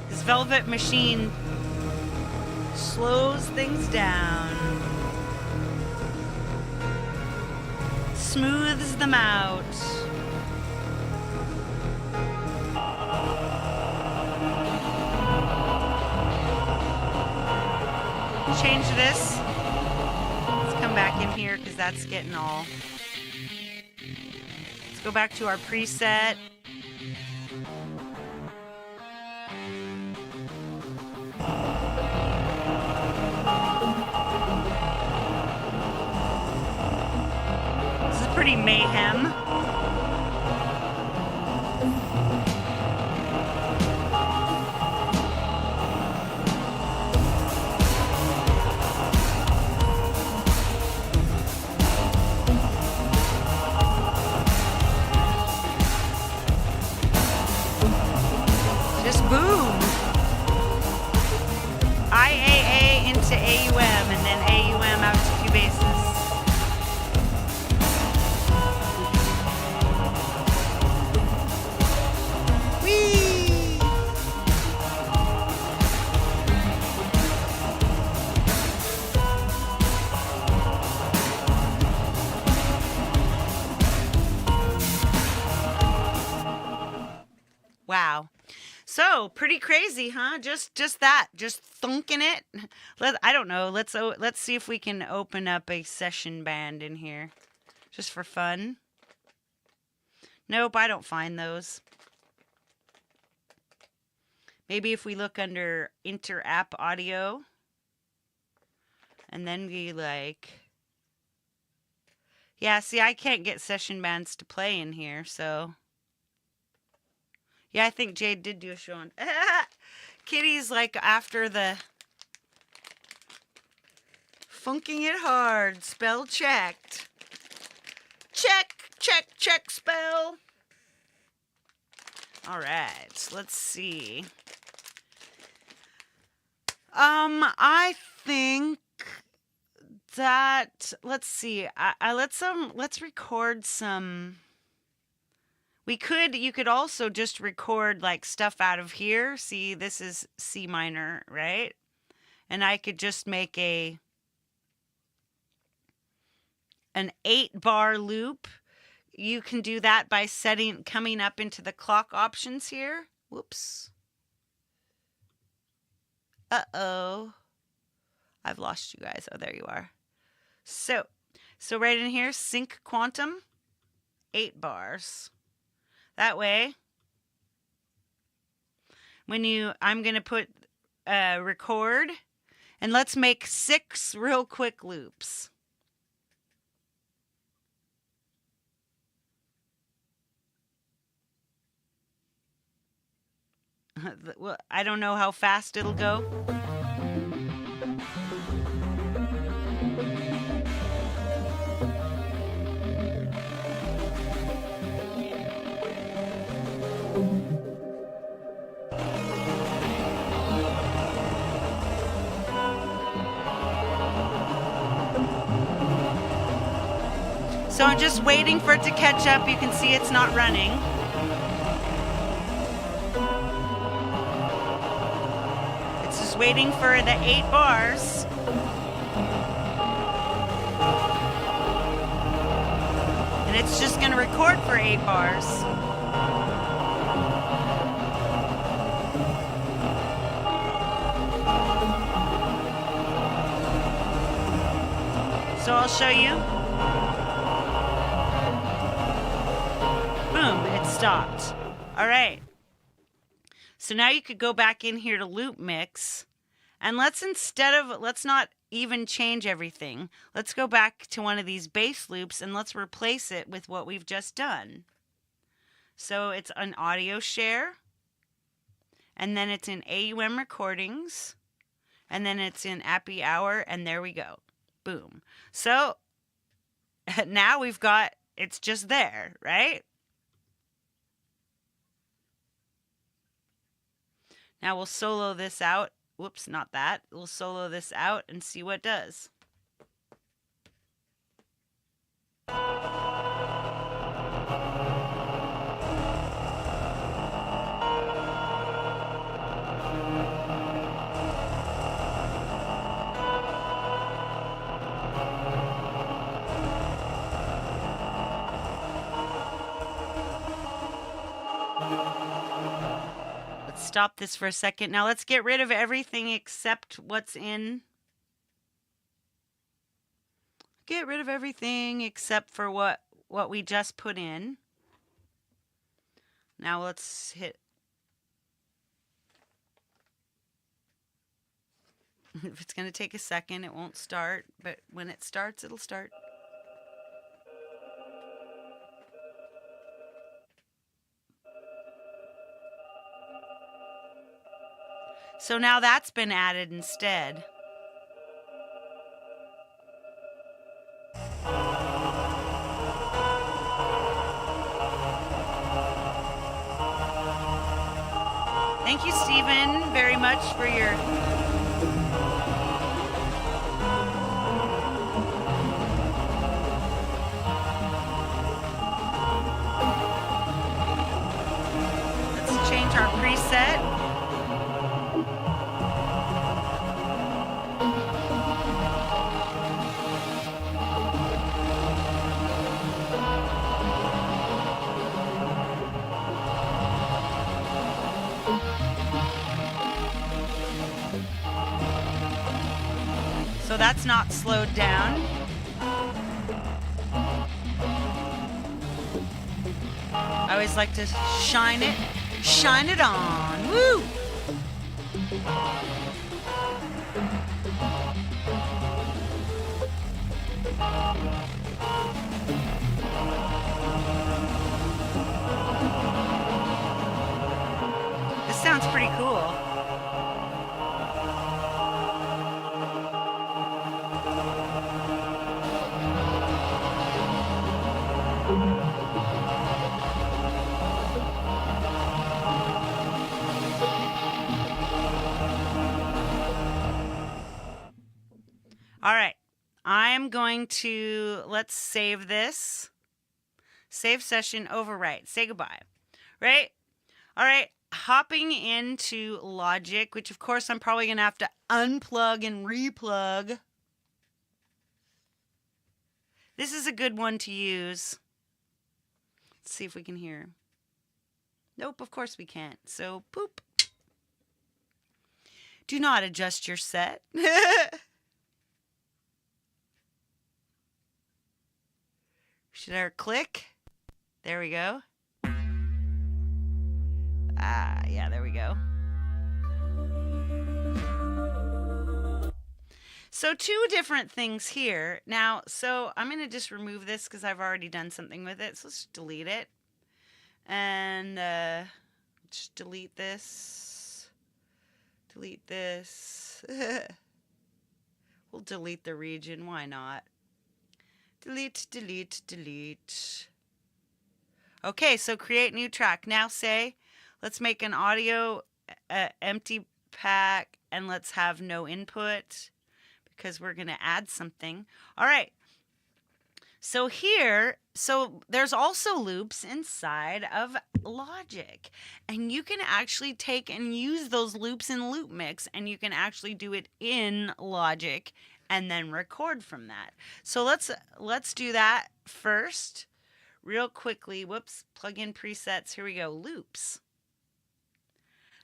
This Velvet Machine slows things down. Smooths them out. Change this. Let's come back in here because that's getting all. Let's go back to our preset. This is pretty mayhem. Just boom. IAA into AUM and then AUM out to Cubases. Whee! Wow. So pretty crazy, huh? Just that, just thunking it. I don't know. Let's see if we can open up a session band in here, just for fun. Nope, I don't find those. Maybe if we look under Inter-App Audio, and then we like, yeah. See, I can't get session bands to play in here, so. Yeah, I think Jade did do a show on. Kitty's like after the funking it hard. Spell checked. Check, check, check spell. All right, let's see. I think that let's see. Let's record some. You could also just record like stuff out of here. See, this is C minor, right? And I could just make an 8-bar loop. You can do that by coming up into the clock options here. Whoops. Uh-oh. I've lost you guys. Oh, there you are. So right in here, sync quantum, 8 bars. That way, I'm going to put record, and let's make 6 real quick loops. Well, I don't know how fast it'll go. So I'm just waiting for it to catch up. You can see it's not running. It's just waiting for the 8 bars. And it's just going to record for 8 bars. So I'll show you. Boom, it stopped. All right. So now you could go back in here to Loopmix, and let's not even change everything. Let's go back to one of these bass loops and let's replace it with what we've just done. So it's an audio share, and then it's in AUM recordings, and then it's in APPy hour, and there we go. Boom. So now it's just there, right? Now we'll solo this out. Whoops, not that. We'll solo this out and see what it does. Stop this for a second. Now let's get rid of everything except what's in. Get rid of everything except for what we just put in. Now let's hit. If it's going to take a second, it won't start, but when it starts, it'll start. So now that's been added instead. Thank you, Stephen, very much for your... Let's change our preset. So that's not slowed down. I always like to shine it on. Woo! sounds pretty cool. All right. I'm going to, let's save this. Save session, overwrite. Say goodbye. Right? All right. Hopping into Logic, which of course I'm probably going to have to unplug and replug. This is a good one to use. Let's see if we can hear. Nope, of course we can't. So, poop. Do not adjust your set. Should I click? There we go. Yeah, there we go. So 2 different things here. Now, so I'm going to just remove this because I've already done something with it. So let's delete it. And just delete this. Delete this. We'll delete the region. Why not? Delete, delete, delete. Okay, so create new track. Now say, let's make an audio empty pack and let's have no input because we're going to add something. All right. So here, so there's also loops inside of Logic, and you can actually take and use those loops in Loopmix, and you can actually do it in Logic and then record from that. So let's do that first real quickly. Whoops, plug in presets. Here we go, loops.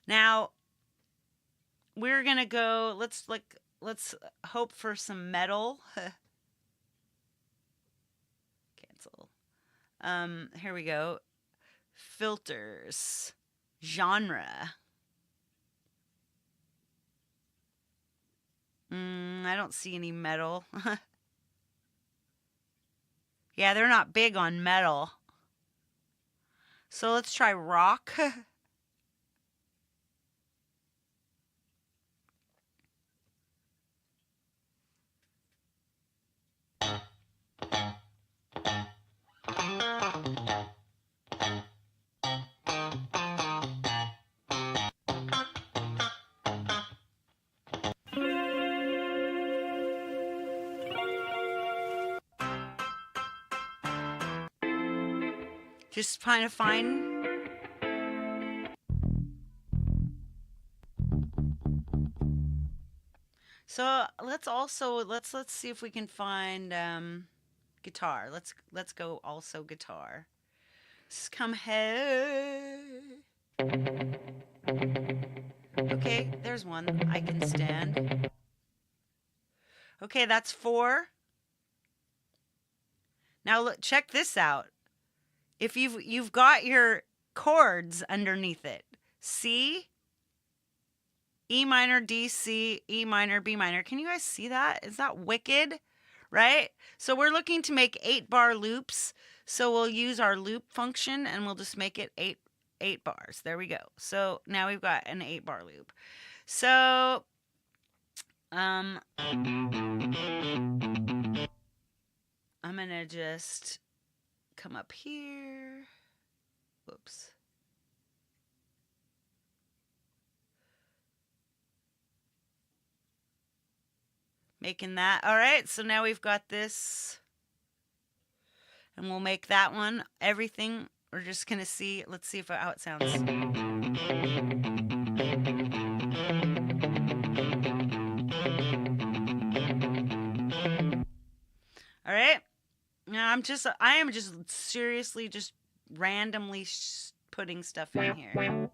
Now we're going to go, let's hope for some metal. Cancel. Here we go. Filters. Genre. I don't see any metal. Yeah, they're not big on metal. So let's try rock. Just trying to find. So let's see if we can find guitar. Let's go also guitar. Let's come here. Okay, there's one I can stand. Okay, that's 4. Now look, check this out. If you've got your chords underneath it. C, E minor, D, C, E minor, B minor. Can you guys see that? Is that wicked? Right? So we're looking to make 8-bar loops. So we'll use our loop function and we'll just make it 8 bars. There we go. So now we've got an 8-bar loop. So I'm gonna just come up here. Whoops. Making that. All right, so now we've got this. And we'll make that one. Everything, we're just going to see. Let's see how it sounds. All right. Now I am just seriously just randomly putting stuff in here.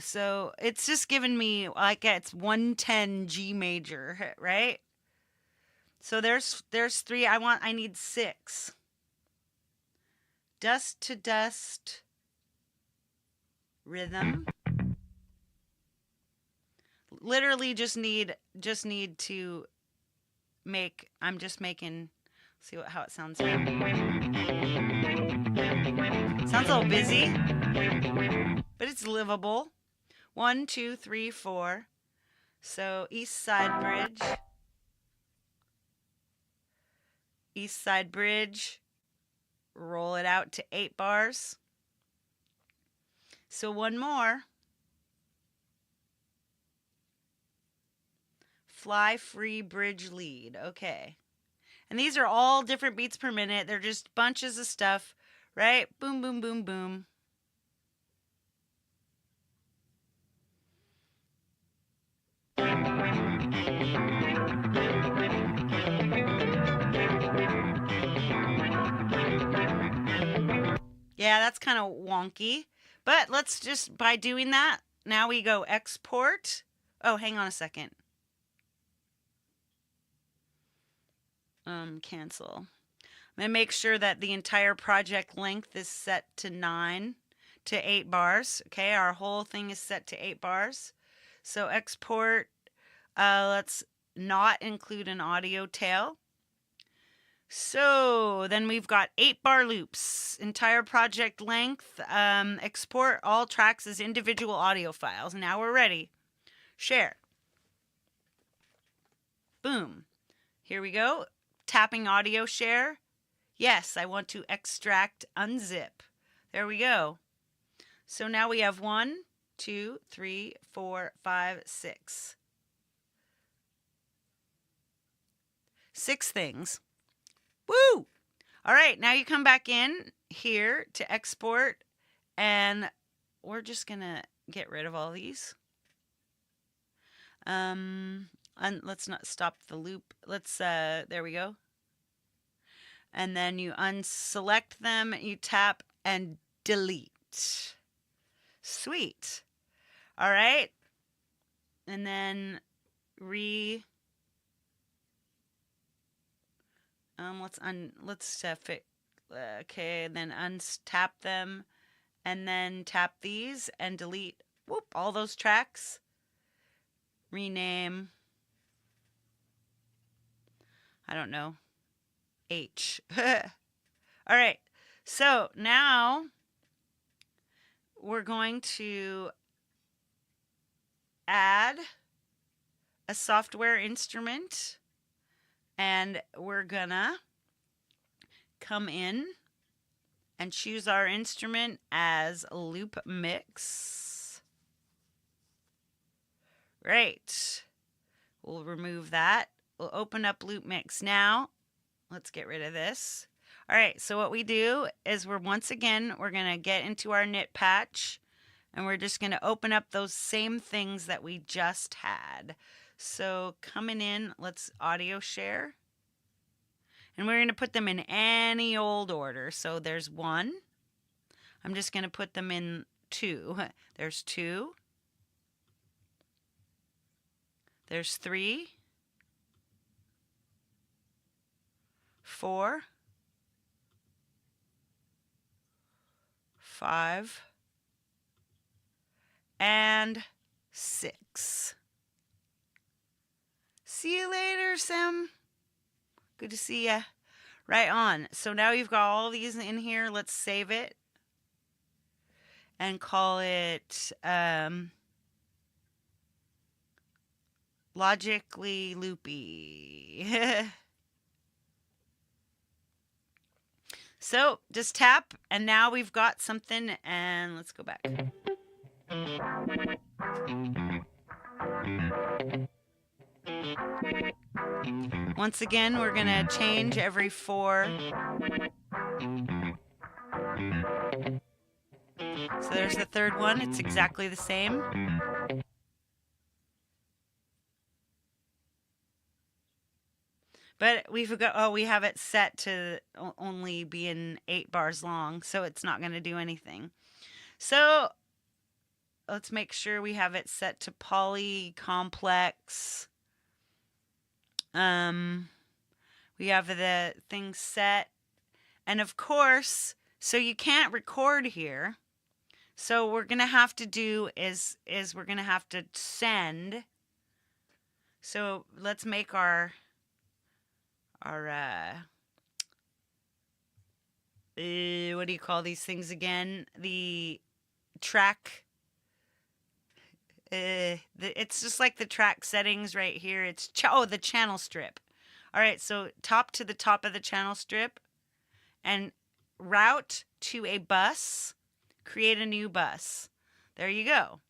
So it's just given me like it's 110 G major, right? So there's 3. I need 6. Dust to dust rhythm. Literally just need to just making, see how it sounds now. Sounds a little busy, but it's livable. 1, 2, 3, 4. So East Side Bridge, roll it out to 8 bars. So one more. Fly free bridge lead. Okay. And these are all different beats per minute. They're just bunches of stuff, right? Boom, boom, boom, boom. Yeah, that's kind of wonky. But let's just, by doing that, now we go export. Oh, hang on a second. Cancel. I'm going to make sure that the entire project length is set to 8 bars. Okay, our whole thing is set to 8 bars. So export, let's not include an audio tail. So then we've got 8 bar loops, entire project length, export all tracks as individual audio files. Now we're ready. Share. Boom. Here we go. Tapping audio share. Yes, I want to extract unzip. There we go. So now we have 1, 2, 3, 4, 5, 6. 6 things. Woo! All right, now you come back in here to export, and we're just going to get rid of all these. Let's not stop the loop. Let's, there we go. And then you unselect them, you tap and delete. Sweet. All right. And then okay, then untap them and then tap these and delete all those tracks. Rename, I don't know, H. All right, so now we're going to add a software instrument, and we're gonna come in and choose our instrument as Loopmix. Right. We'll remove that. We'll open up Loopmix now. Let's get rid of this. All right, so what we do is we're going to get into our knit patch, and we're just going to open up those same things that we just had. So coming in, let's audio share. And we're going to put them in any old order. So there's 1. I'm just going to put them in 2. There's 2. There's 3. 4. 5. And 6. See you later, Sam. Good to see ya. Right on. So now you've got all these in here. Let's save it and call it Logically Loopy. So just tap, and now we've got something, and let's go back. Once again, we're going to change every 4. So there's the third one. It's exactly the same. But we have it set to only being 8 bars long, so it's not going to do anything. So let's make sure we have it set to poly complex. We have the thing set, and of course, so you can't record here. So what we're gonna have to do is we're gonna have to send. So let's make our our what do you call these things again? The track. It's just like the track settings right here. It's the channel strip. All right, so to the top of the channel strip, and route to a bus. Create a new bus. There you go.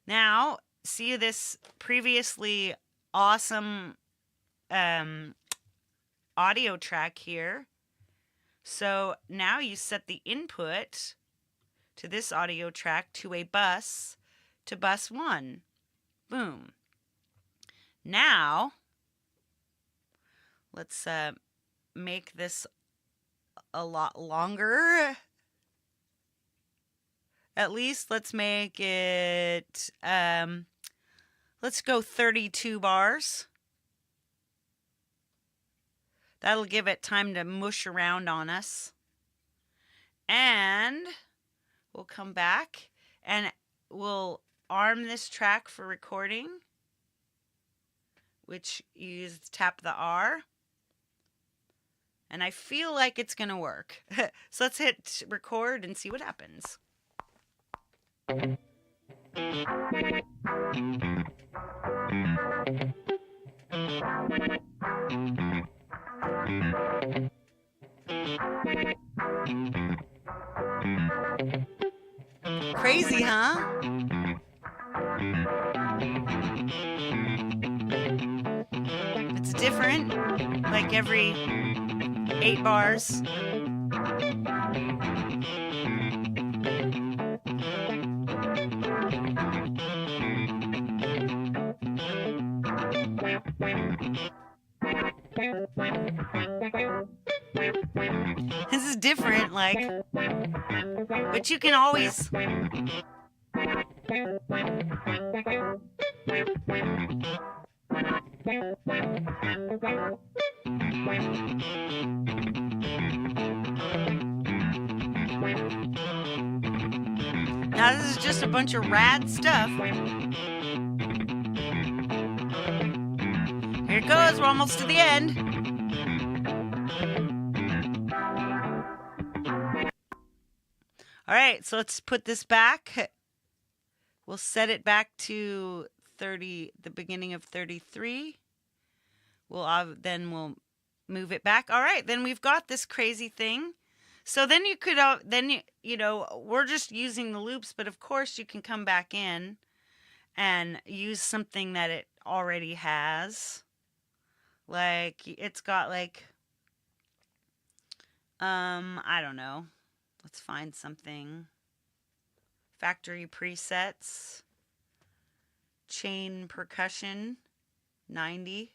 Now, see this previously awesome audio track here. So now you set the input to this audio track to a bus, to bus 1. Boom. Now, let's make this a lot longer. At least let's make it, let's go 32 bars. That'll give it time to mush around on us. And we'll come back and we'll arm this track for recording, which you tap the R. And I feel like it's going to work. So let's hit record and see what happens. Crazy, huh? It's different, like every 8 bars. This is different, like, but you can always. Now this is just a bunch of rad stuff. Here it goes, we're almost to the end. All right, so let's put this back. We'll set it back to the beginning of 33. Then we'll move it back. All right, then we've got this crazy thing. So then you could, we're just using the loops, but of course you can come back in and use something that it already has. Like, it's got like, I don't know. Let's find something. Factory presets. Chain percussion. 90.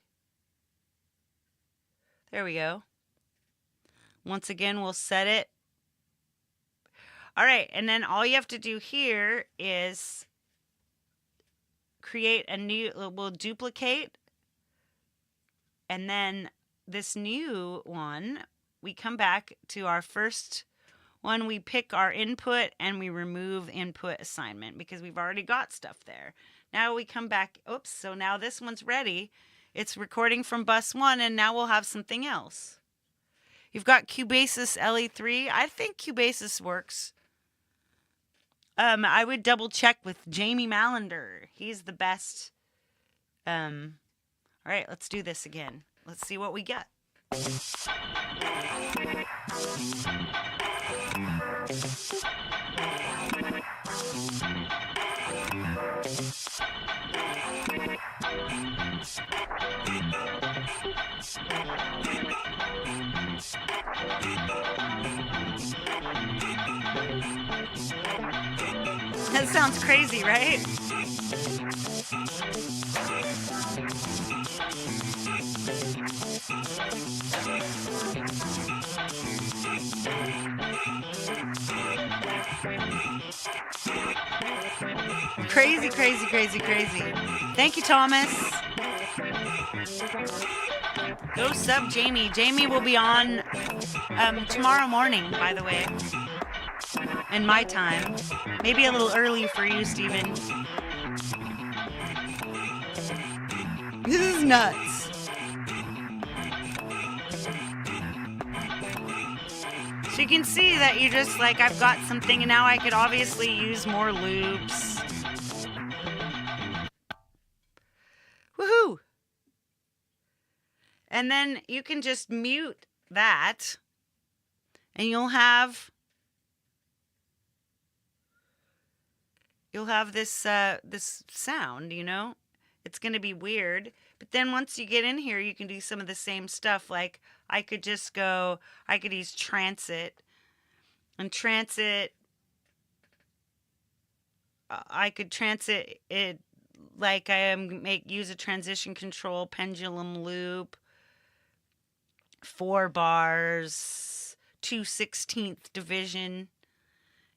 There we go. Once again, we'll set it. All right, and then all you have to do here is create a new, we'll duplicate, and then this new one, we come back to our first one, we pick our input and we remove input assignment because we've already got stuff there. Now we come back, oops, so now this one's ready. It's recording from bus 1, and now we'll have something else. You've got Cubasis LE3. I think Cubasis works. I would double check with Jamie Mallender. He's the best. All right, let's do this again. Let's see what we get. That sounds crazy, right? Crazy, crazy, crazy, crazy. Thank you, Thomas. Go sub Jamie. Jamie will be on tomorrow morning, by the way. In my time. Maybe a little early for you, Steven. This is nuts. So you can see that you just like, I've got something and now I could obviously use more loops. Woohoo! And then you can just mute that and you'll have this this sound, you know? It's going to be weird, but then once you get in here, you can do some of the same stuff. Like I could use transit, and transit, I could transit it like use a transition control, pendulum loop, 4 bars, 2/16th division,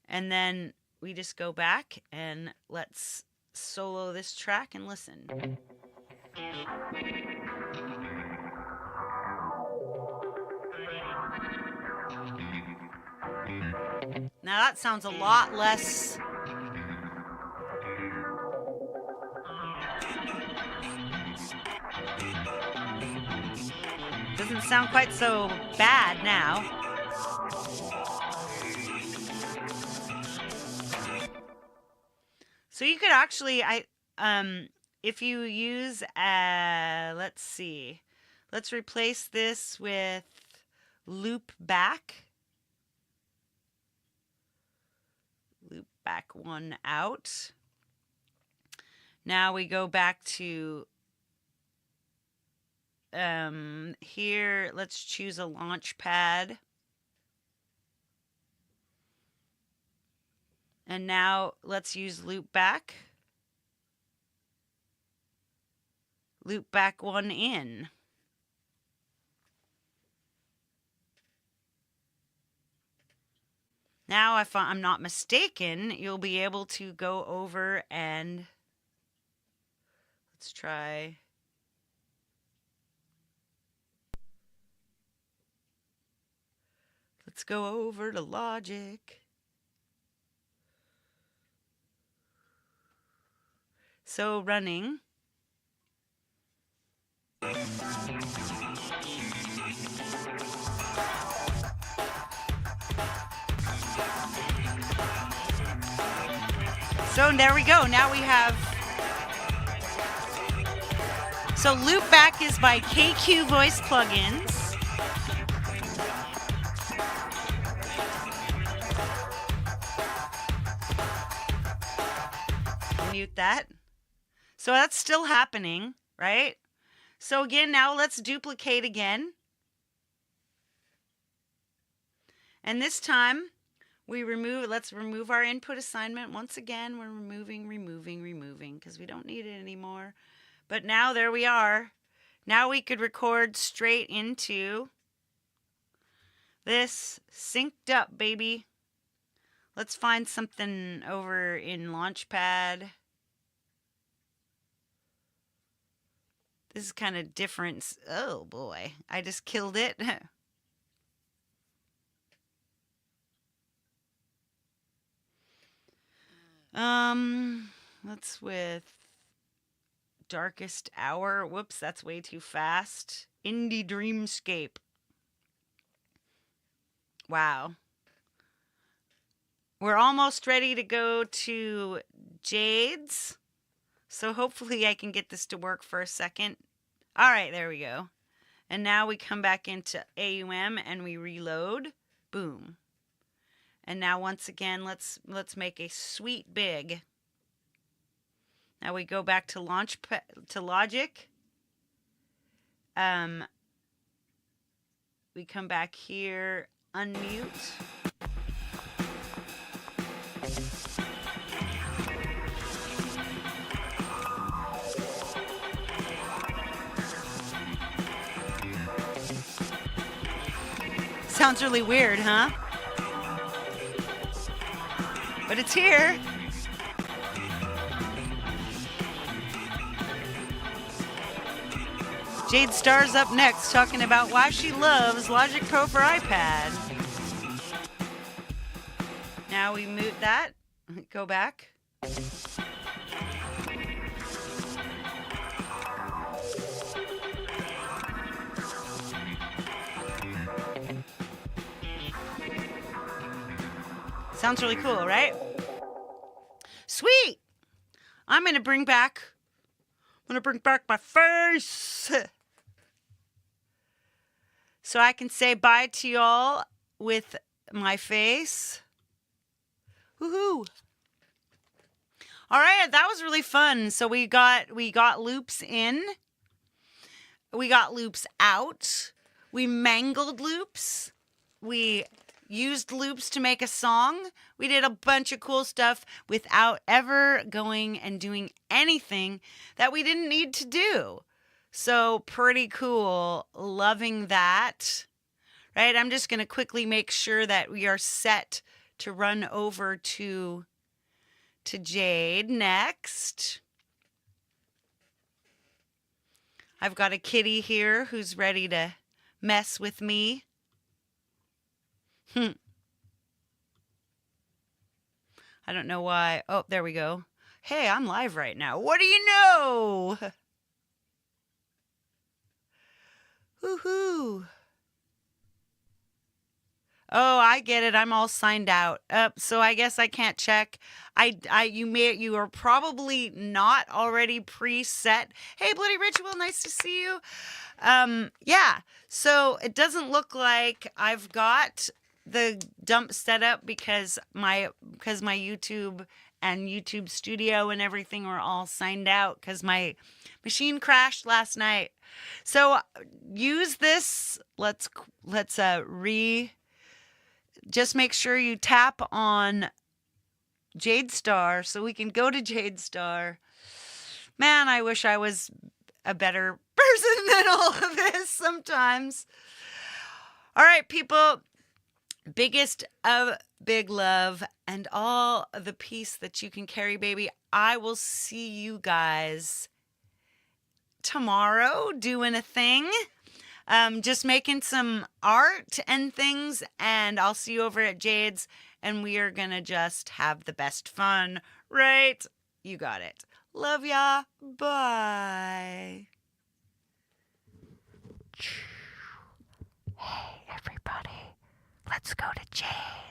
and then we just go back and let's solo this track and listen. Now that sounds a lot less. Doesn't sound quite so bad now. So you could actually, if you use, let's see, let's replace this with loop back. Loop back 1 out. Now we go back to here, let's choose a Launchpad. And now let's use loop back. Loop back 1 in. Now, if I'm not mistaken, you'll be able to go over and let's try. Let's go over to Logic. So running. So there we go. Now we have. So Loopback is by KQ Voice Plugins. Mute that. So that's still happening, right? So again, now let's duplicate again. And this time let's remove our input assignment. Once again, we're removing, because we don't need it anymore. But now there we are. Now we could record straight into this synced up, baby. Let's find something over in Launchpad. This is kind of different. Oh boy, I just killed it. Let's with Darkest Hour. Whoops, that's way too fast. Indie Dreamscape. Wow. We're almost ready to go to Jade's. So hopefully I can get this to work for a second. All right, there we go. And now we come back into AUM and we reload. Boom. And now once again, let's make a sweet big. Now we go back to Logic. We come back here, unmute. Sounds really weird, huh? But it's here. Jade Starr's up next, talking about why she loves Logic Pro for iPad. Now we mute that. Go back. Sounds really cool, right? Sweet. I'm gonna bring back my face so I can say bye to y'all with my face. Woohoo! All right, that was really fun. So we got loops in, we got loops out, we mangled loops, we used loops to make a song. We did a bunch of cool stuff without ever going and doing anything that we didn't need to do. So pretty cool. Loving that. Right? I'm just going to quickly make sure that we are set to run over to Jade next. I've got a kitty here who's ready to mess with me. I don't know why. Oh, there we go. Hey, I'm live right now. What do you know? Woohoo. Oh, I get it. I'm all signed out. So I guess I can't check. You are probably not already preset. Hey, Bloody Ritual, nice to see you. Yeah. So it doesn't look like I've got the dump set up because my YouTube and YouTube Studio and everything were all signed out because my machine crashed last night. So use this. Just make sure you tap on Jade Star so we can go to Jade Star. Man, I wish I was a better person than all of this sometimes. All right, people. Biggest of big love and all the peace that you can carry, baby. I will see you guys tomorrow doing a thing. Just making some art and things, and I'll see you over at Jade's, and we are gonna just have the best fun, right? You got it. Love ya. Bye. Hey, everybody. Let's go to Jade.